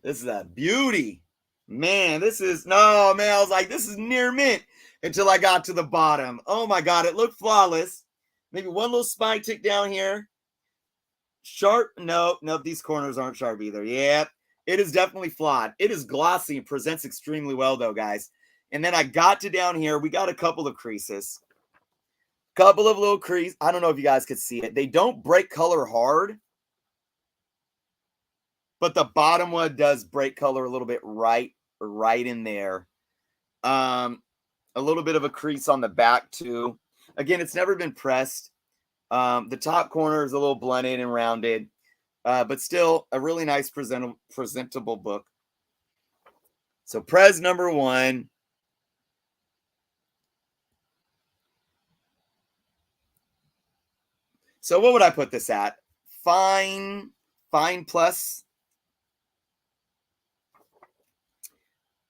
[SPEAKER 1] This is a beauty. Man, this is, no, man, I was like, this is near mint until I got to the bottom. Oh my God, it looked flawless. Maybe one little spine tick down here. Sharp, nope, these corners aren't sharp either. Yep, it is definitely flawed. It is glossy and presents extremely well though, guys. And then I got to down here, we got a couple of creases. Couple of little creases. I don't know if you guys could see it. They don't break color hard. But the bottom one does break color a little bit right in there. A little bit of a crease on the back too. Again, it's never been pressed. The top corner is a little blunted and rounded. But still a really nice presentable book. So Prez number 1. So what would I put this at? Fine plus.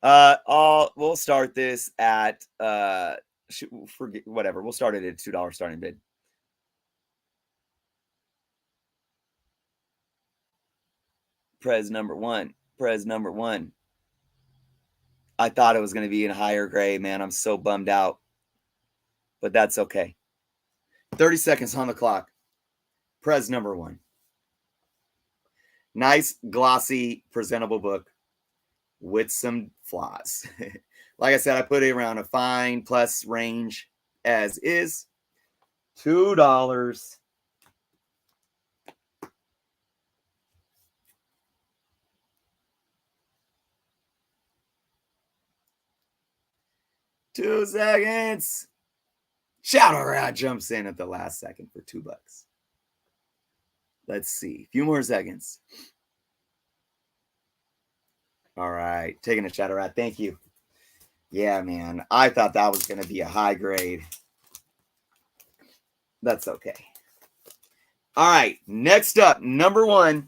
[SPEAKER 1] We'll start this at forget whatever. We'll start it at $2 starting bid. Prez number 1. Prez number 1. I thought it was going to be in higher grade, man. I'm so bummed out. But that's okay. 30 seconds on the clock. Prez number 1. Nice, glossy, presentable book with some flaws. Like I said, I put it around a fine plus range as is. $2. Two seconds. Shadow Rat jumps in at the last second for $2. Let's see. A few more seconds. All right. Taking a Shadow Rat. Thank you. Yeah, man. I thought that was going to be a high grade. That's okay. All right. Next up, number 1.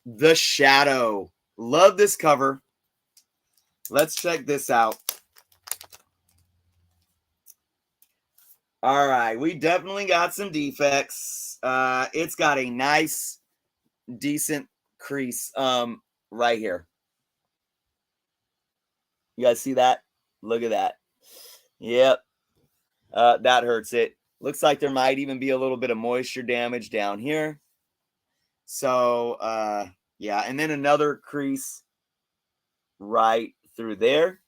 [SPEAKER 1] The Shadow. Love this cover. Let's check this out. All right. We definitely got some defects. It's got a nice, decent crease right here. You guys see that? Look at that. Yep. That hurts it. Looks like there might even be a little bit of moisture damage down here. So, yeah. And then another crease right through there.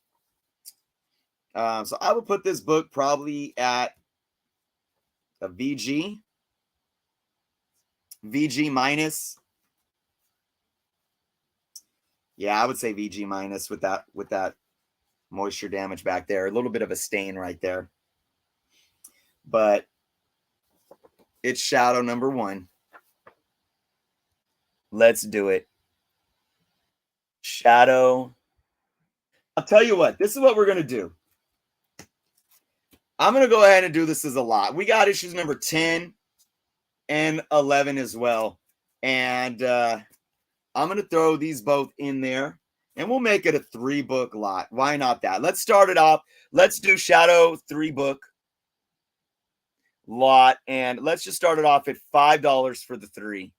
[SPEAKER 1] So I would put this book probably at a VG minus. Yeah, I would say VG minus with that moisture damage back there. A little bit of a stain right there. But it's shadow number 1. Let's do it. Shadow. I'll tell you what, this is what we're going to do. I'm going to go ahead and do this as a lot. We got issues number 10 and 11 as well. And I'm going to throw these both in there. And we'll make it a 3-book lot. Why not that? Let's start it off. Let's do Shadow 3-book lot. And let's just start it off at $5 for the 3.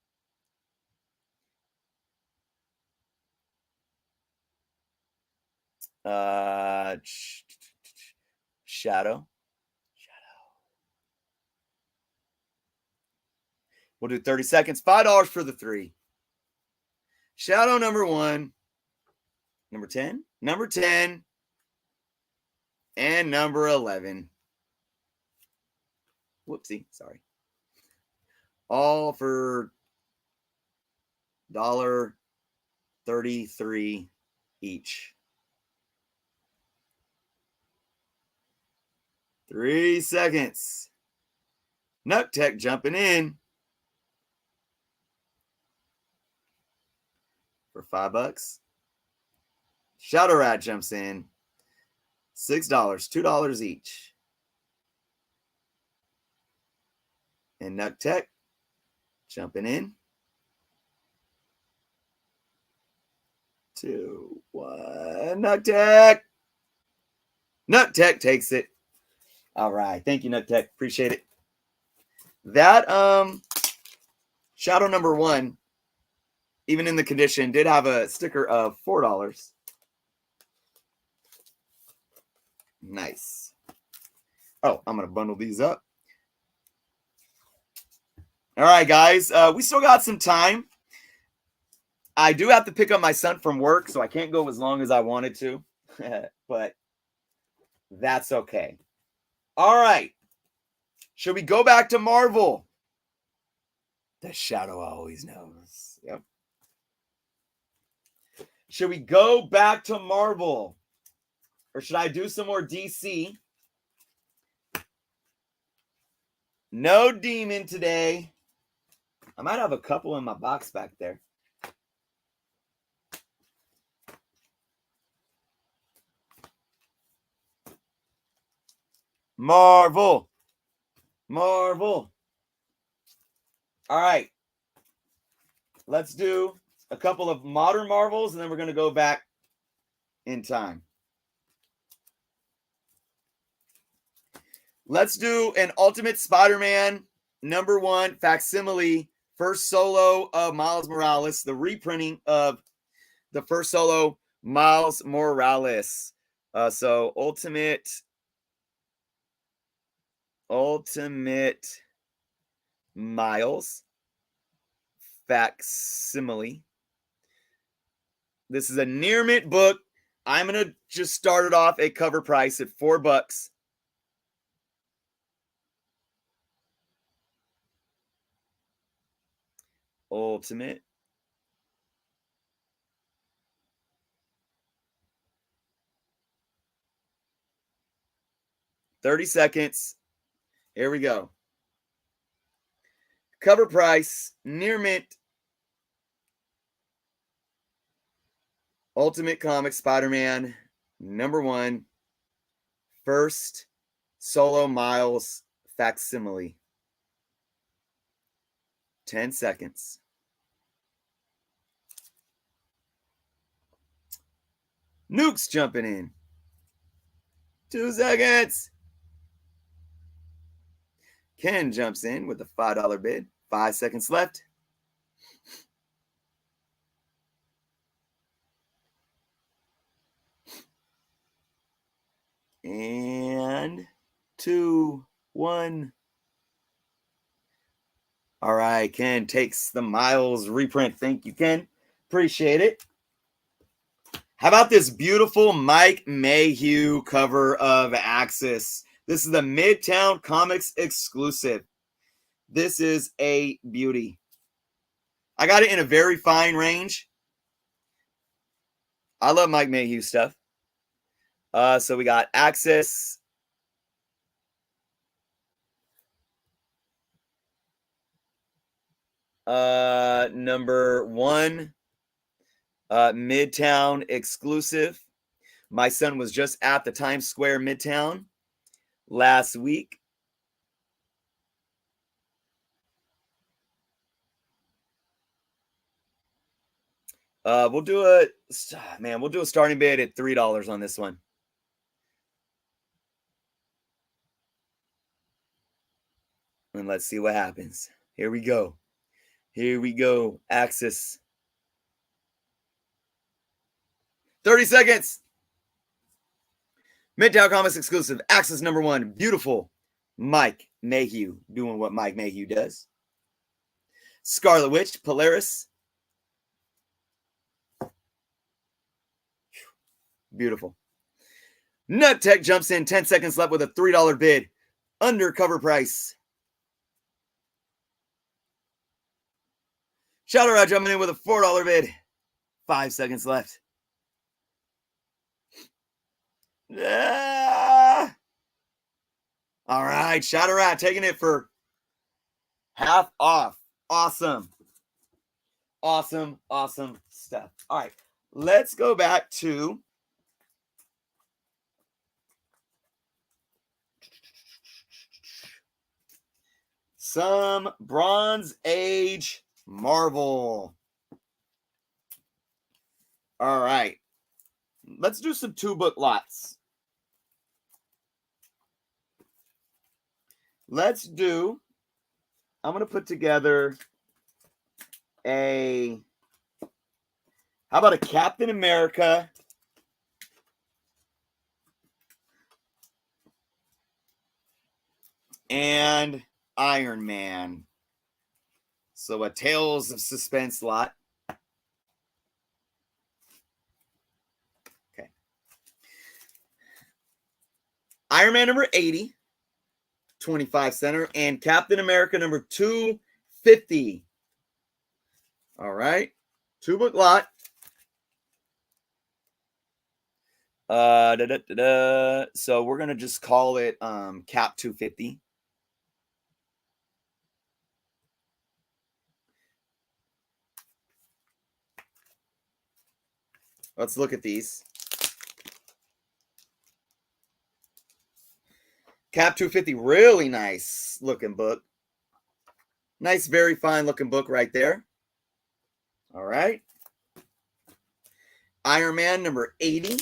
[SPEAKER 1] Shadow. We'll do 30 seconds. $5 for the 3. Shadow number 1. Number 10. Number 10. And number 11. Whoopsie. Sorry. All for $1.33 each. 3 seconds. Nut Tech jumping in for $5. Shadow Rat jumps in. $6, $2 each. And Nut Tech jumping in. 2, 1. Nut Tech. Nut Tech takes it. All right. Thank you, Nut Tech. Appreciate it. That Shadow number 1, even in the condition, did have a sticker of $4. Nice. Oh, I'm going to bundle these up. All right, guys. We still got some time. I do have to pick up my son from work, so I can't go as long as I wanted to. But that's okay. All right. Should we go back to Marvel? The Shadow always knows. Yep. Should we go back to Marvel? Or should I do some more DC? No Demon today. I might have a couple in my box back there. Marvel. Marvel. All right. Let's do a couple of modern Marvels, and then we're going to go back in time. Let's do an Ultimate Spider-Man number 1 facsimile, first solo of Miles Morales, the reprinting of the first solo Miles Morales. So Ultimate Miles facsimile. This is a near mint book. I'm going to just start it off at cover price at $4. Ultimate. $30 seconds. Here we go. Cover price, near mint. Ultimate Comics Spider-Man number 1. First solo Miles facsimile. 10 seconds. Nuke's jumping in. 2 seconds. Ken jumps in with a $5 bid. 5 seconds left. And 2, 1. All right, Ken takes the Miles reprint. Thank you, Ken. Appreciate it. How about this beautiful Mike Mayhew cover of Axis? This is the Midtown Comics exclusive. This is a beauty. I got it in a very fine range. I love Mike Mayhew stuff. So we got Axis. Number 1. Midtown exclusive. My son was just at the Times Square Midtown last week. We'll do a starting bid at $3 on this one. And let's see what happens. Here we go. Here we go. Axis. 30 seconds. Midtown Comics exclusive. Axis number 1. Beautiful. Mike Mayhew doing what Mike Mayhew does. Scarlet Witch. Polaris. Beautiful. Nut Tech jumps in. 10 seconds left with a $3 bid. Undercover price. Shadow Rod jumping in with a $4 bid. 5 seconds left. Ah! All right, Shadow Rat taking it for half off. Awesome. Awesome, awesome stuff. All right, let's go back to some Bronze Age Marvel. All right, let's do some 2-book lots. I'm going to put together how about a Captain America and Iron Man. So a Tales of Suspense lot. Okay. Iron Man number 80. 25 center, and Captain America number 250. All right, 2-book lot. So we're gonna just call it Cap 250. Let's look at these. Cap 250, really nice looking book. Nice, very fine looking book right there. All right. Iron Man number 80.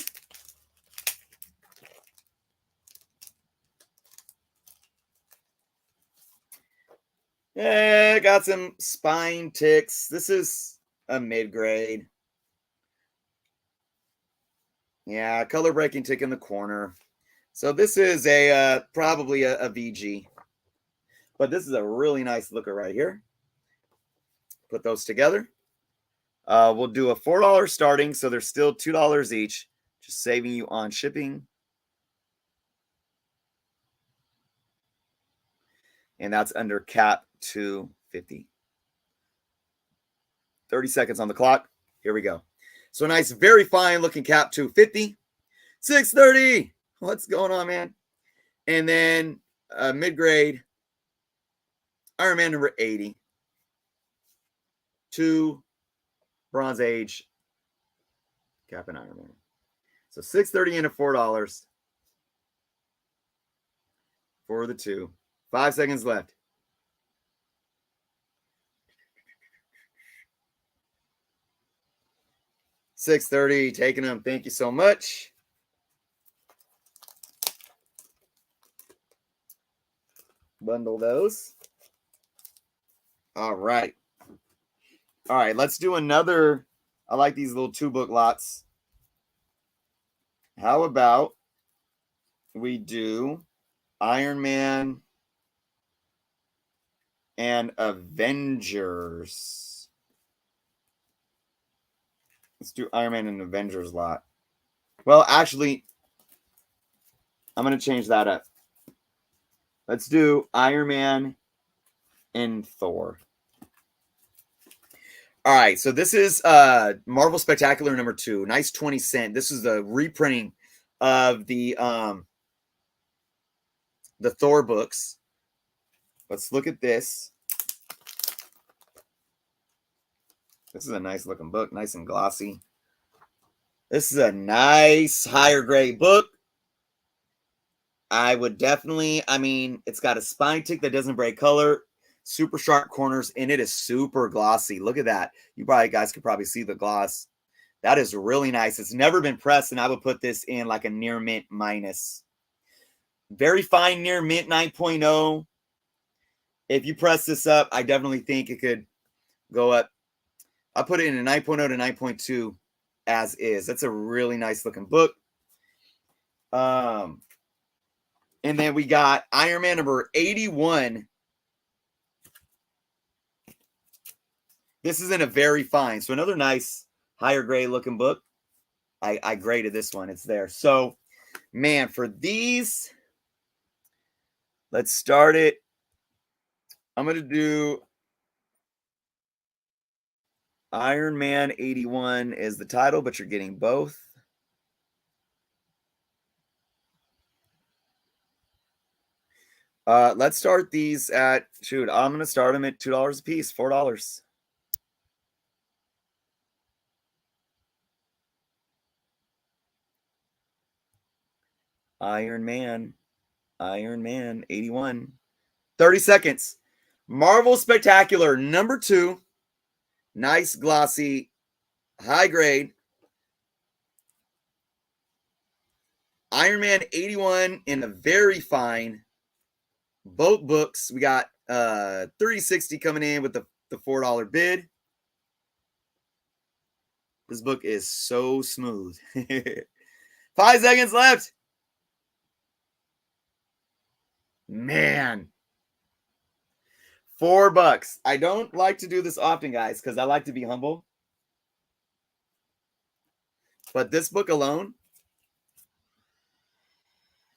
[SPEAKER 1] Yeah, got some spine ticks. This is a mid-grade. Yeah, color breaking tick in the corner. So this is probably a VG. But this is a really nice looker right here. Put those together. We'll do a $4 starting, so they're still $2 each. Just saving you on shipping. And that's under Cap 250. 30 seconds on the clock. Here we go. So a nice, very fine looking Cap 250. 630. What's going on, man? And then mid-grade Iron Man number 80. 2 Bronze Age Cap and Iron Man. So $630 into $4 for the 2. 5 seconds left. $630, taking them. Thank you so much. Bundle those. All right. All right, let's do another. I like these little 2-book lots. How about we do Iron Man and Avengers. Let's do Iron Man and Avengers lot. Well, actually, I'm going to change that up. Let's do Iron Man and Thor. All right, so this is Marvel Spectacular number 2. Nice 20 cent. This is the reprinting of the Thor books. Let's look at this. This is a nice looking book, nice and glossy. This is a nice higher grade book. I would definitely, I mean, it's got a spine tick that doesn't break color, super sharp corners, and it is super glossy. Look at that. You guys could probably see the gloss. That is really nice. It's never been pressed, and I would put this in like a near mint minus. Very fine near mint 9.0. If you press this up, I definitely think it could go up. I put it in a 9.0 to 9.2 as is. That's a really nice looking book. And then we got Iron Man number 81. This is in a very fine. So another nice higher grade looking book. I graded this one. It's there. So, man, for these, let's start it. I'm going to do Iron Man 81 is the title, but you're getting both. Let's start these at, shoot, I'm going to start them at $2 a piece, $4. Iron Man 81. 30 seconds. Marvel Spectacular number 2. Nice, glossy, high grade. Iron Man 81 in a very fine. Both books. We got $3.60 coming in with the $4 bid. This book is so smooth. 5 seconds left. Man. $4. I don't like to do this often, guys, because I like to be humble. But this book alone,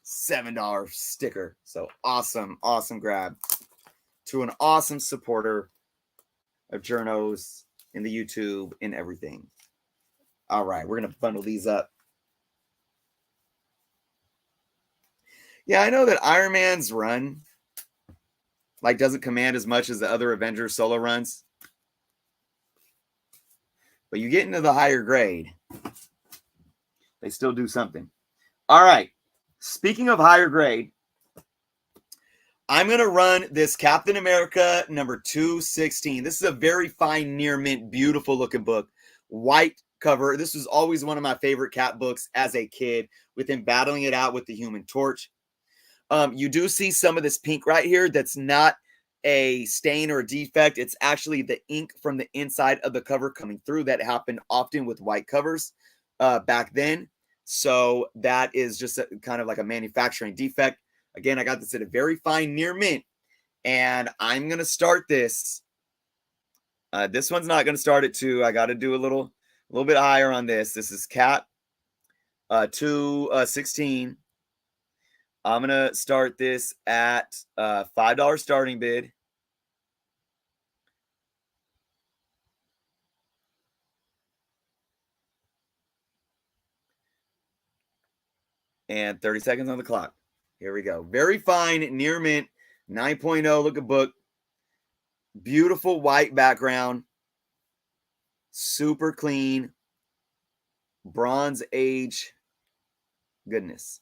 [SPEAKER 1] $7 sticker. So awesome, awesome grab to an awesome supporter of Jerno's in the YouTube and everything. All right, we're going to bundle these up. Yeah, I know that Iron Man's run like doesn't command as much as the other Avengers solo runs. But you get into the higher grade, they still do something. All right. Speaking of higher grade, I'm going to run this Captain America number 216. This is a very fine, near mint, beautiful looking book. White cover. This was always one of my favorite Cap books as a kid, with him battling it out with the Human Torch. You do see some of this pink right here. That's not a stain or a defect. It's actually the ink from the inside of the cover coming through. That happened often with white covers back then. So that is just kind of like a manufacturing defect. Again, I got this at a very fine near mint. And I'm going to start this. This one's not going to start at 2. I got to do a little bit higher on this. This is Cap 216. I'm going to start this at $5 starting bid. And 30 seconds on the clock. Here we go. Very fine, near mint, 9.0 looking book. Beautiful white background. Super clean. Bronze Age goodness.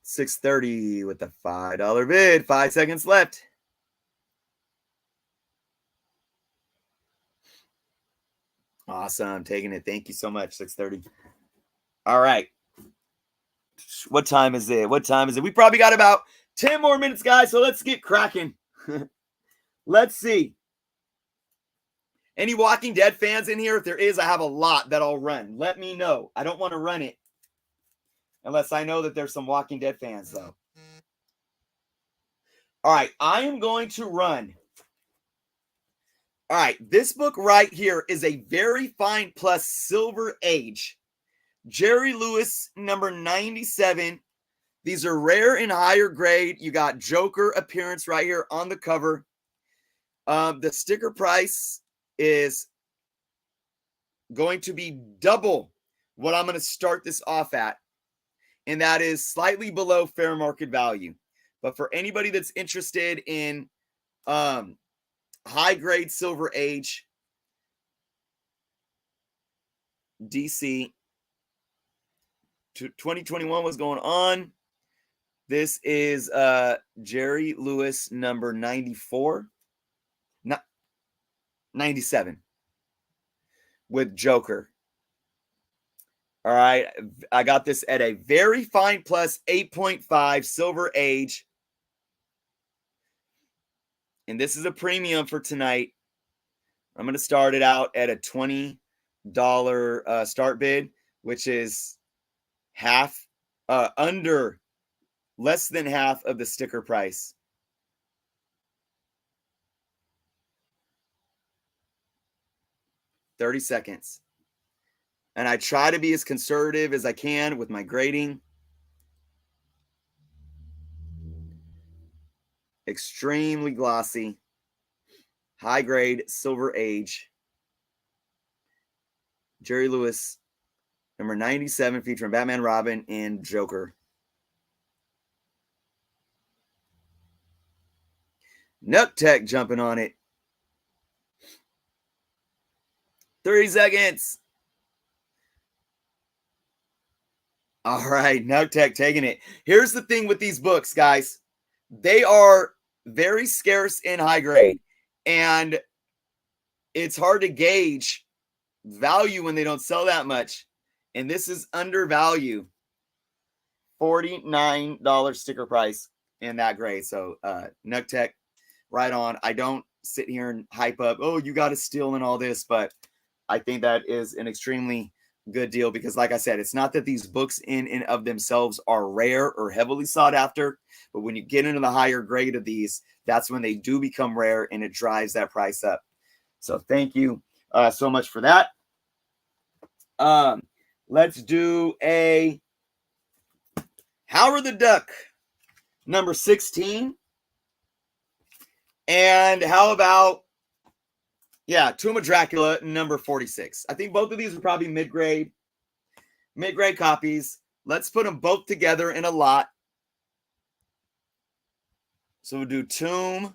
[SPEAKER 1] $6.30 with the $5 bid. 5 seconds left. Awesome. Taking it. Thank you so much. 6:30. All right. What time is it? What time is it? We probably got about 10 more minutes, guys. So let's get cracking. Let's see. Any Walking Dead fans in here? If there is, I have a lot that I'll run. Let me know. I don't want to run it unless I know that there's some Walking Dead fans, though. All right, I am going to run. All right, this book right here is a Very Fine Plus Silver Age. Jerry Lewis, number 97. These are rare and higher grade. You got Joker appearance right here on the cover. The sticker price is going to be double what I'm going to start this off at. And that is slightly below fair market value. But for anybody that's interested in high grade Silver Age, DC, 2021 was going on. This is Jerry Lewis number 94. 97 with Joker. All right. I got this at a Very Fine Plus 8.5 Silver Age. And this is a premium for tonight. I'm going to start it out at a $20 start bid, which is half, less than half of the sticker price. $30 seconds. And I try to be as conservative as I can with my grading. Extremely glossy. High grade Silver Age. Jerry Lewis, number 97, featuring Batman, Robin, and Joker. Nuck Tech jumping on it. 30 seconds. All right, Nuck Tech taking it. Here's the thing with these books, guys. They are very scarce and high grade. And it's hard to gauge value when they don't sell that much. And this is undervalue. $49 sticker price in that grade. So Nuck Tech, right on. I don't sit here and hype up, oh, you got to steal and all this, but I think that is an extremely good deal because, like I said, it's not that these books in and of themselves are rare or heavily sought after, but when you get into the higher grade of these, that's when they do become rare and it drives that price up. So thank you so much for that. Let's do a Howard the Duck, number 16. And how about, Tomb of Dracula, number 46. I think both of these are probably mid-grade copies. Let's put them both together in a lot. So we'll do Tomb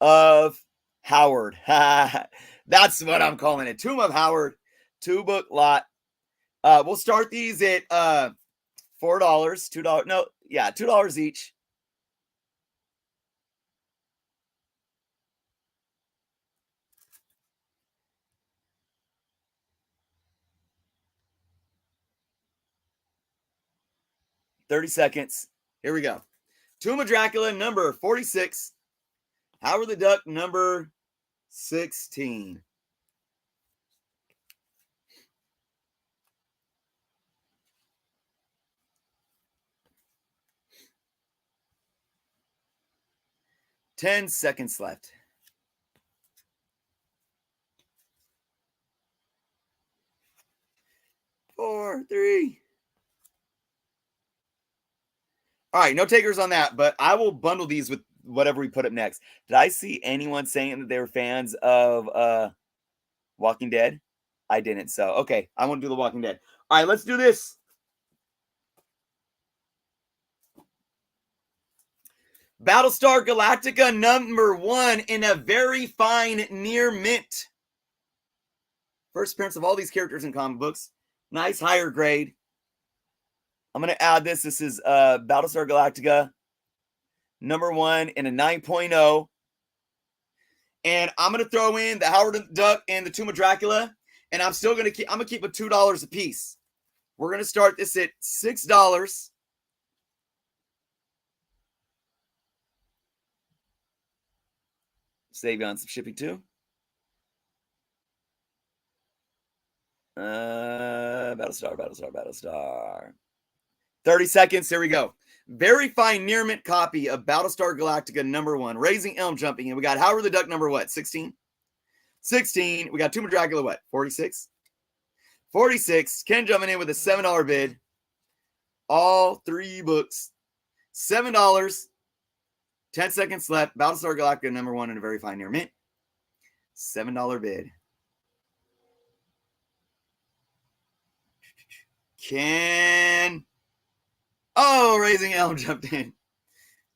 [SPEAKER 1] of Howard. That's what I'm calling it. Tomb of Howard, 2-book lot. We'll start these at $4, $2. No, $2 each. $30 seconds. Here we go. Tomb of Dracula, number 46. Howard the Duck, number 16. $10 seconds left. 4, 3. All right, no takers on that, but I will bundle these with whatever we put up next. Did I see anyone saying that they were fans of Walking Dead? I didn't. So, okay, I want to do the Walking Dead. All right, let's do this. Battlestar Galactica, number 1 in a very fine near mint. First appearance of all these characters in comic books. Nice higher grade. I'm going to add this. This is Battlestar Galactica, number 1 in a 9.0. And I'm going to throw in the Howard the Duck and the Tomb of Dracula. And I'm still going to keep, it $2 a piece. We're going to start this at $6. Save you on some shipping too. Battlestar. 30 seconds. Here we go. Very fine near mint copy of Battlestar Galactica #1. Raising Elm jumping in. We got Howard the Duck number what? 16? 16. We got Tomb of Dracula what? 46? 46. Ken jumping in with a $7 bid. All 3 books. $7. 10 seconds left. Battlestar Galactica #1 in a very fine near mint. $7 bid. Ken. Oh, Raising Elm jumped in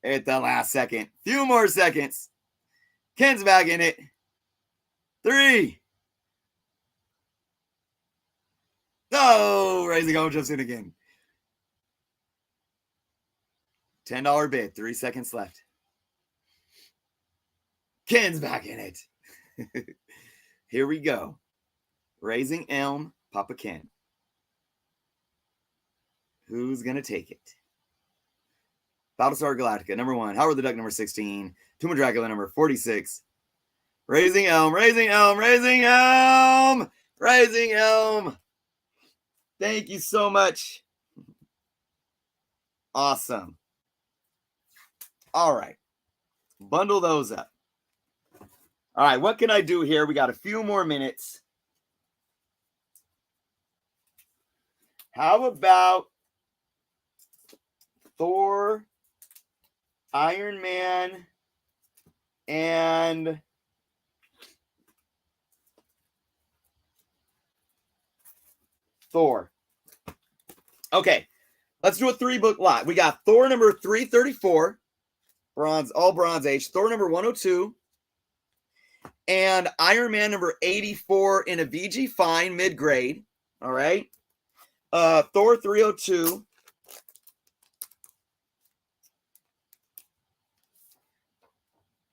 [SPEAKER 1] at the last second. Few more seconds. Ken's back in it. 3. Oh, Raising Elm jumps in again. $10 bid. 3 seconds left. Ken's back in it. Here we go. Raising Elm, Papa Ken. Who's going to take it? Battlestar Galactica #1. Howard the Duck number 16. Tomb of Dracula number 46. Raising Elm, Raising Elm, Raising Elm, Raising Elm. Thank you so much. Awesome. All right. Bundle those up. All right. What can I do here? We got a few more minutes. How about Thor, Iron Man, and Thor? Okay, let's do a 3-book lot. We got Thor number 334, bronze, all Bronze Age. Thor number 102, and Iron Man number 84 in a VG fine mid-grade. All right. Thor 302.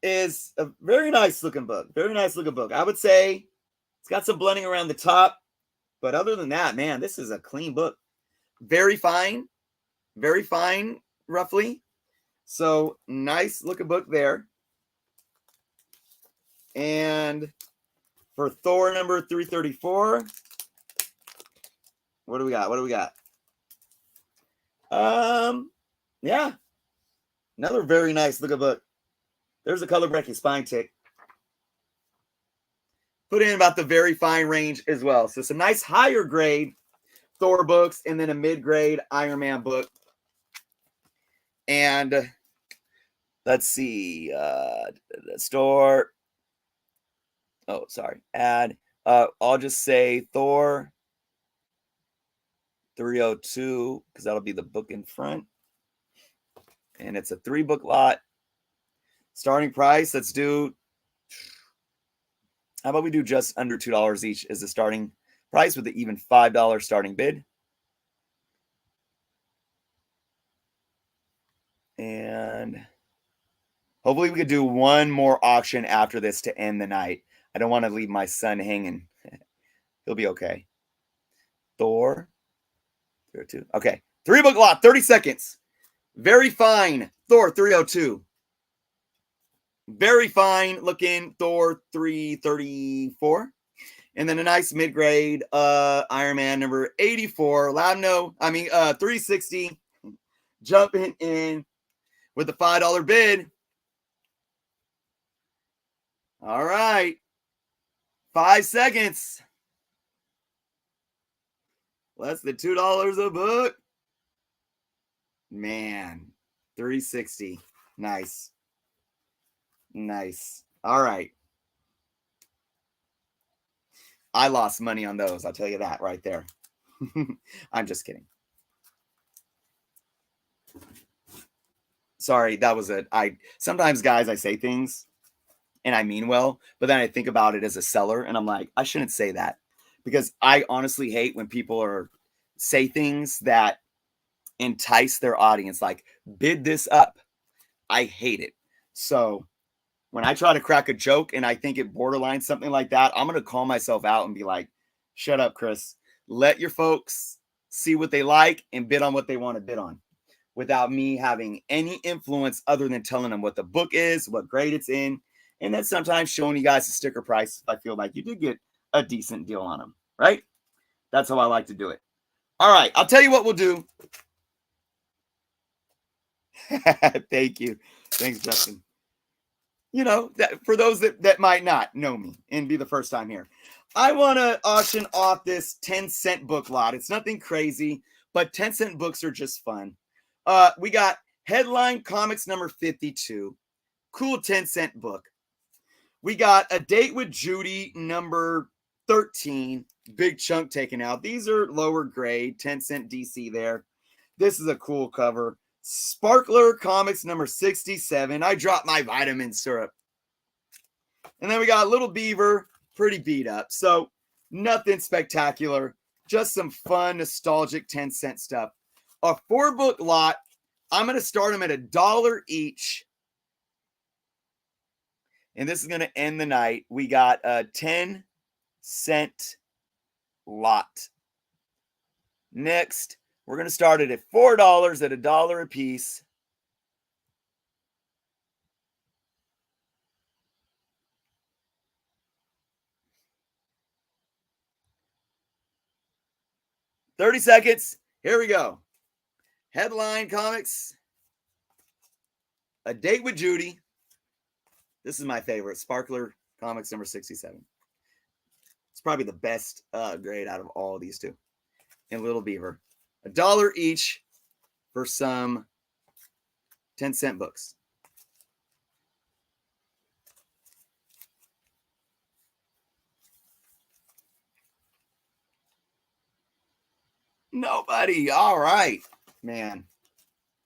[SPEAKER 1] Is a very nice looking book. Very nice looking book. I would say it's got some blending around the top, but other than that, man, this is a clean book. Very fine, roughly. So nice looking book there. And for Thor number 334, what do we got? What do we got? Yeah, another very nice looking book. There's a color breaking spine tick. Put in about the very fine range as well. So some nice higher grade Thor books and then a mid-grade Iron Man book. And let's see. Store. Oh, sorry. Add. I'll just say Thor 302 because that'll be the book in front. And it's a 3-book lot. Starting price, let's do, how about we do just under $2 each as the starting price with an even $5 starting bid. And hopefully we could do one more auction after this to end the night. I don't want to leave my son hanging. He'll be okay. Thor 302. Okay. 3-book lot, 30 seconds. Very fine. Thor 302. Very fine looking Thor 334. And then a nice mid-grade Iron Man number 84. 360. Jumping in with the $5 bid. All right. 5 seconds. Less than $2 a book. Man. 360. Nice. Nice. All right. I lost money on those. I'll tell you that right there. I'm just kidding. Sorry, that was sometimes, guys, I say things and I mean well, but then I think about it as a seller and I'm like, I shouldn't say that because I honestly hate when people say things that entice their audience, like bid this up. I hate it. So when I try to crack a joke and I think it borderlines something like that, I'm going to call myself out and be like, shut up, Chris. Let your folks see what they like and bid on what they want to bid on without me having any influence other than telling them what the book is, what grade it's in, and then sometimes showing you guys the sticker price if I feel like you did get a decent deal on them, right? That's how I like to do it. All right, I'll tell you what we'll do. Thank you. Thanks, Justin. You know, that for those that might not know me and be the first time here, I want to auction off this 10-cent book lot. It's nothing crazy, but 10-cent books are just fun. We got Headline Comics number 52. Cool 10-cent book. We got A Date with Judy number 13. Big chunk taken out. These are lower grade, 10-cent DC there. This is a cool cover. Sparkler Comics number 67. I dropped my vitamin syrup. And then we got Little Beaver, pretty beat up. So nothing spectacular. Just some fun, nostalgic 10-cent stuff. A 4-book lot. I'm going to start them at $1 each. And this is going to end the night. We got a 10-cent lot. Next, we're going to start it at $4 at $1 a piece. $30 seconds. Here we go. Headline Comics. A Date with Judy. This is my favorite. Sparkler Comics number 67. It's probably the best grade out of all of these two. And Little Beaver. $1 each for some 10-cent books. Nobody. All right, man.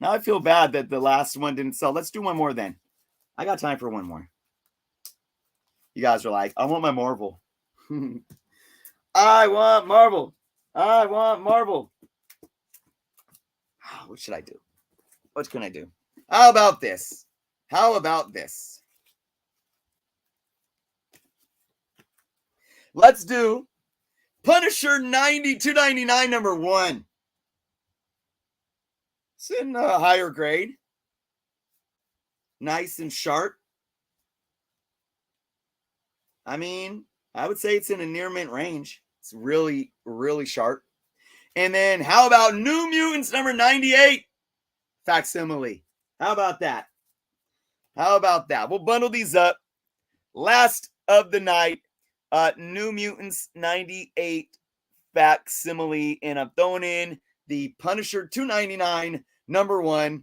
[SPEAKER 1] Now I feel bad that the last one didn't sell. Let's do one more then. I got time for one more. You guys are like, I want my Marvel. I want Marvel. I want Marvel. What should I do? What can I do? How about this? How about this? Let's do Punisher 92.99 number 1. It's in a higher grade. Nice and sharp. I mean, I would say it's in a near mint range. It's really, really sharp. And then how about New Mutants number 98? Facsimile. How about that? How about that? We'll bundle these up. Last of the night. New Mutants 98 facsimile, and I'm throwing in the Punisher 299 number 1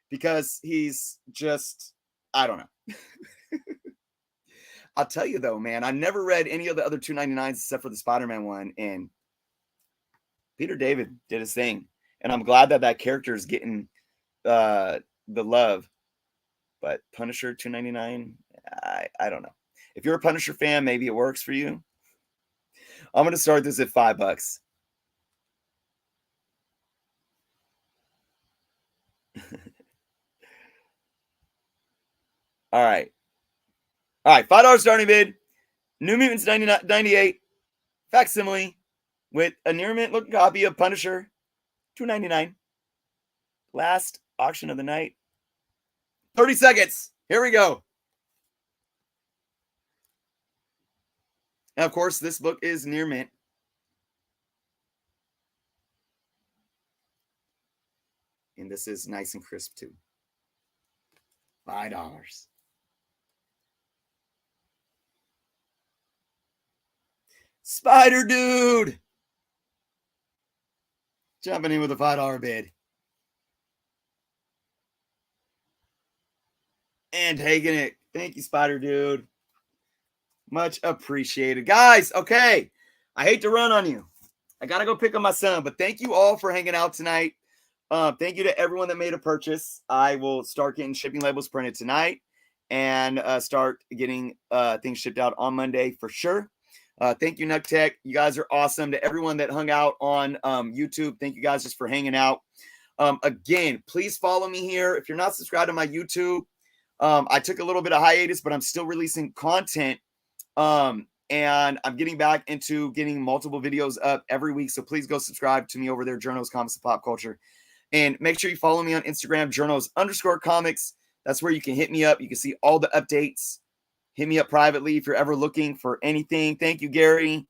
[SPEAKER 1] because he's just, I don't know. I'll tell you though, man, I never read any of the other 299s except for the Spider-Man one, and Peter David did his thing, and I'm glad that that character is getting the love. But Punisher 299, I don't know. If you're a Punisher fan, maybe it works for you. I'm going to start this at $5. All right. All right. $5 starting bid. New Mutants 98 facsimile with a near mint looking copy of Punisher $2.99. Last auction of the night. 30 seconds. Here we go. And of course, this book is near mint. And this is nice and crisp too. $5. Spider Dude. Jumping in with a $5 bid. And taking it. Thank you, Spider Dude. Much appreciated. Guys, okay. I hate to run on you. I got to go pick up my son, but thank you all for hanging out tonight. Thank you to everyone that made a purchase. I will start getting shipping labels printed tonight and start getting things shipped out on Monday for sure. Thank you, Nuck Tech. You guys are awesome. To everyone that hung out on YouTube, thank you guys just for hanging out. Again, please follow me here. If you're not subscribed to my YouTube, I took a little bit of hiatus, but I'm still releasing content. And I'm getting back into getting multiple videos up every week. So please go subscribe to me over there, Jerno's Comics and Pop Culture. And make sure you follow me on Instagram, Jerno's_comics. That's where you can hit me up. You can see all the updates. Hit me up privately if you're ever looking for anything. Thank you, Gary.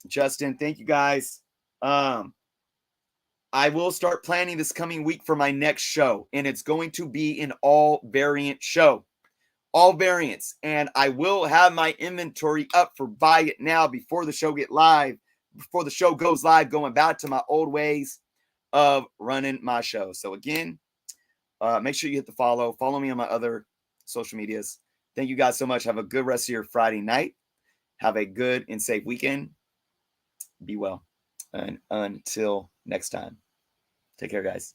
[SPEAKER 1] Justin, thank you guys. I will start planning this coming week for my next show, and it's going to be an all variant show. All variants. And I will have my inventory up for buy it now before the show before the show goes live, going back to my old ways of running my show. So again, make sure you hit the follow. Follow me on my other social medias. Thank you guys so much. Have a good rest of your Friday night. Have a good and safe weekend. Be well. And until next time, take care, guys.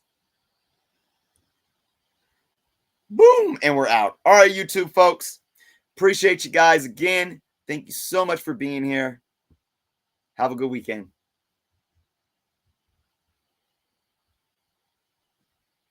[SPEAKER 1] Boom. And we're out. All right, YouTube folks. Appreciate you guys again. Thank you so much for being here. Have a good weekend.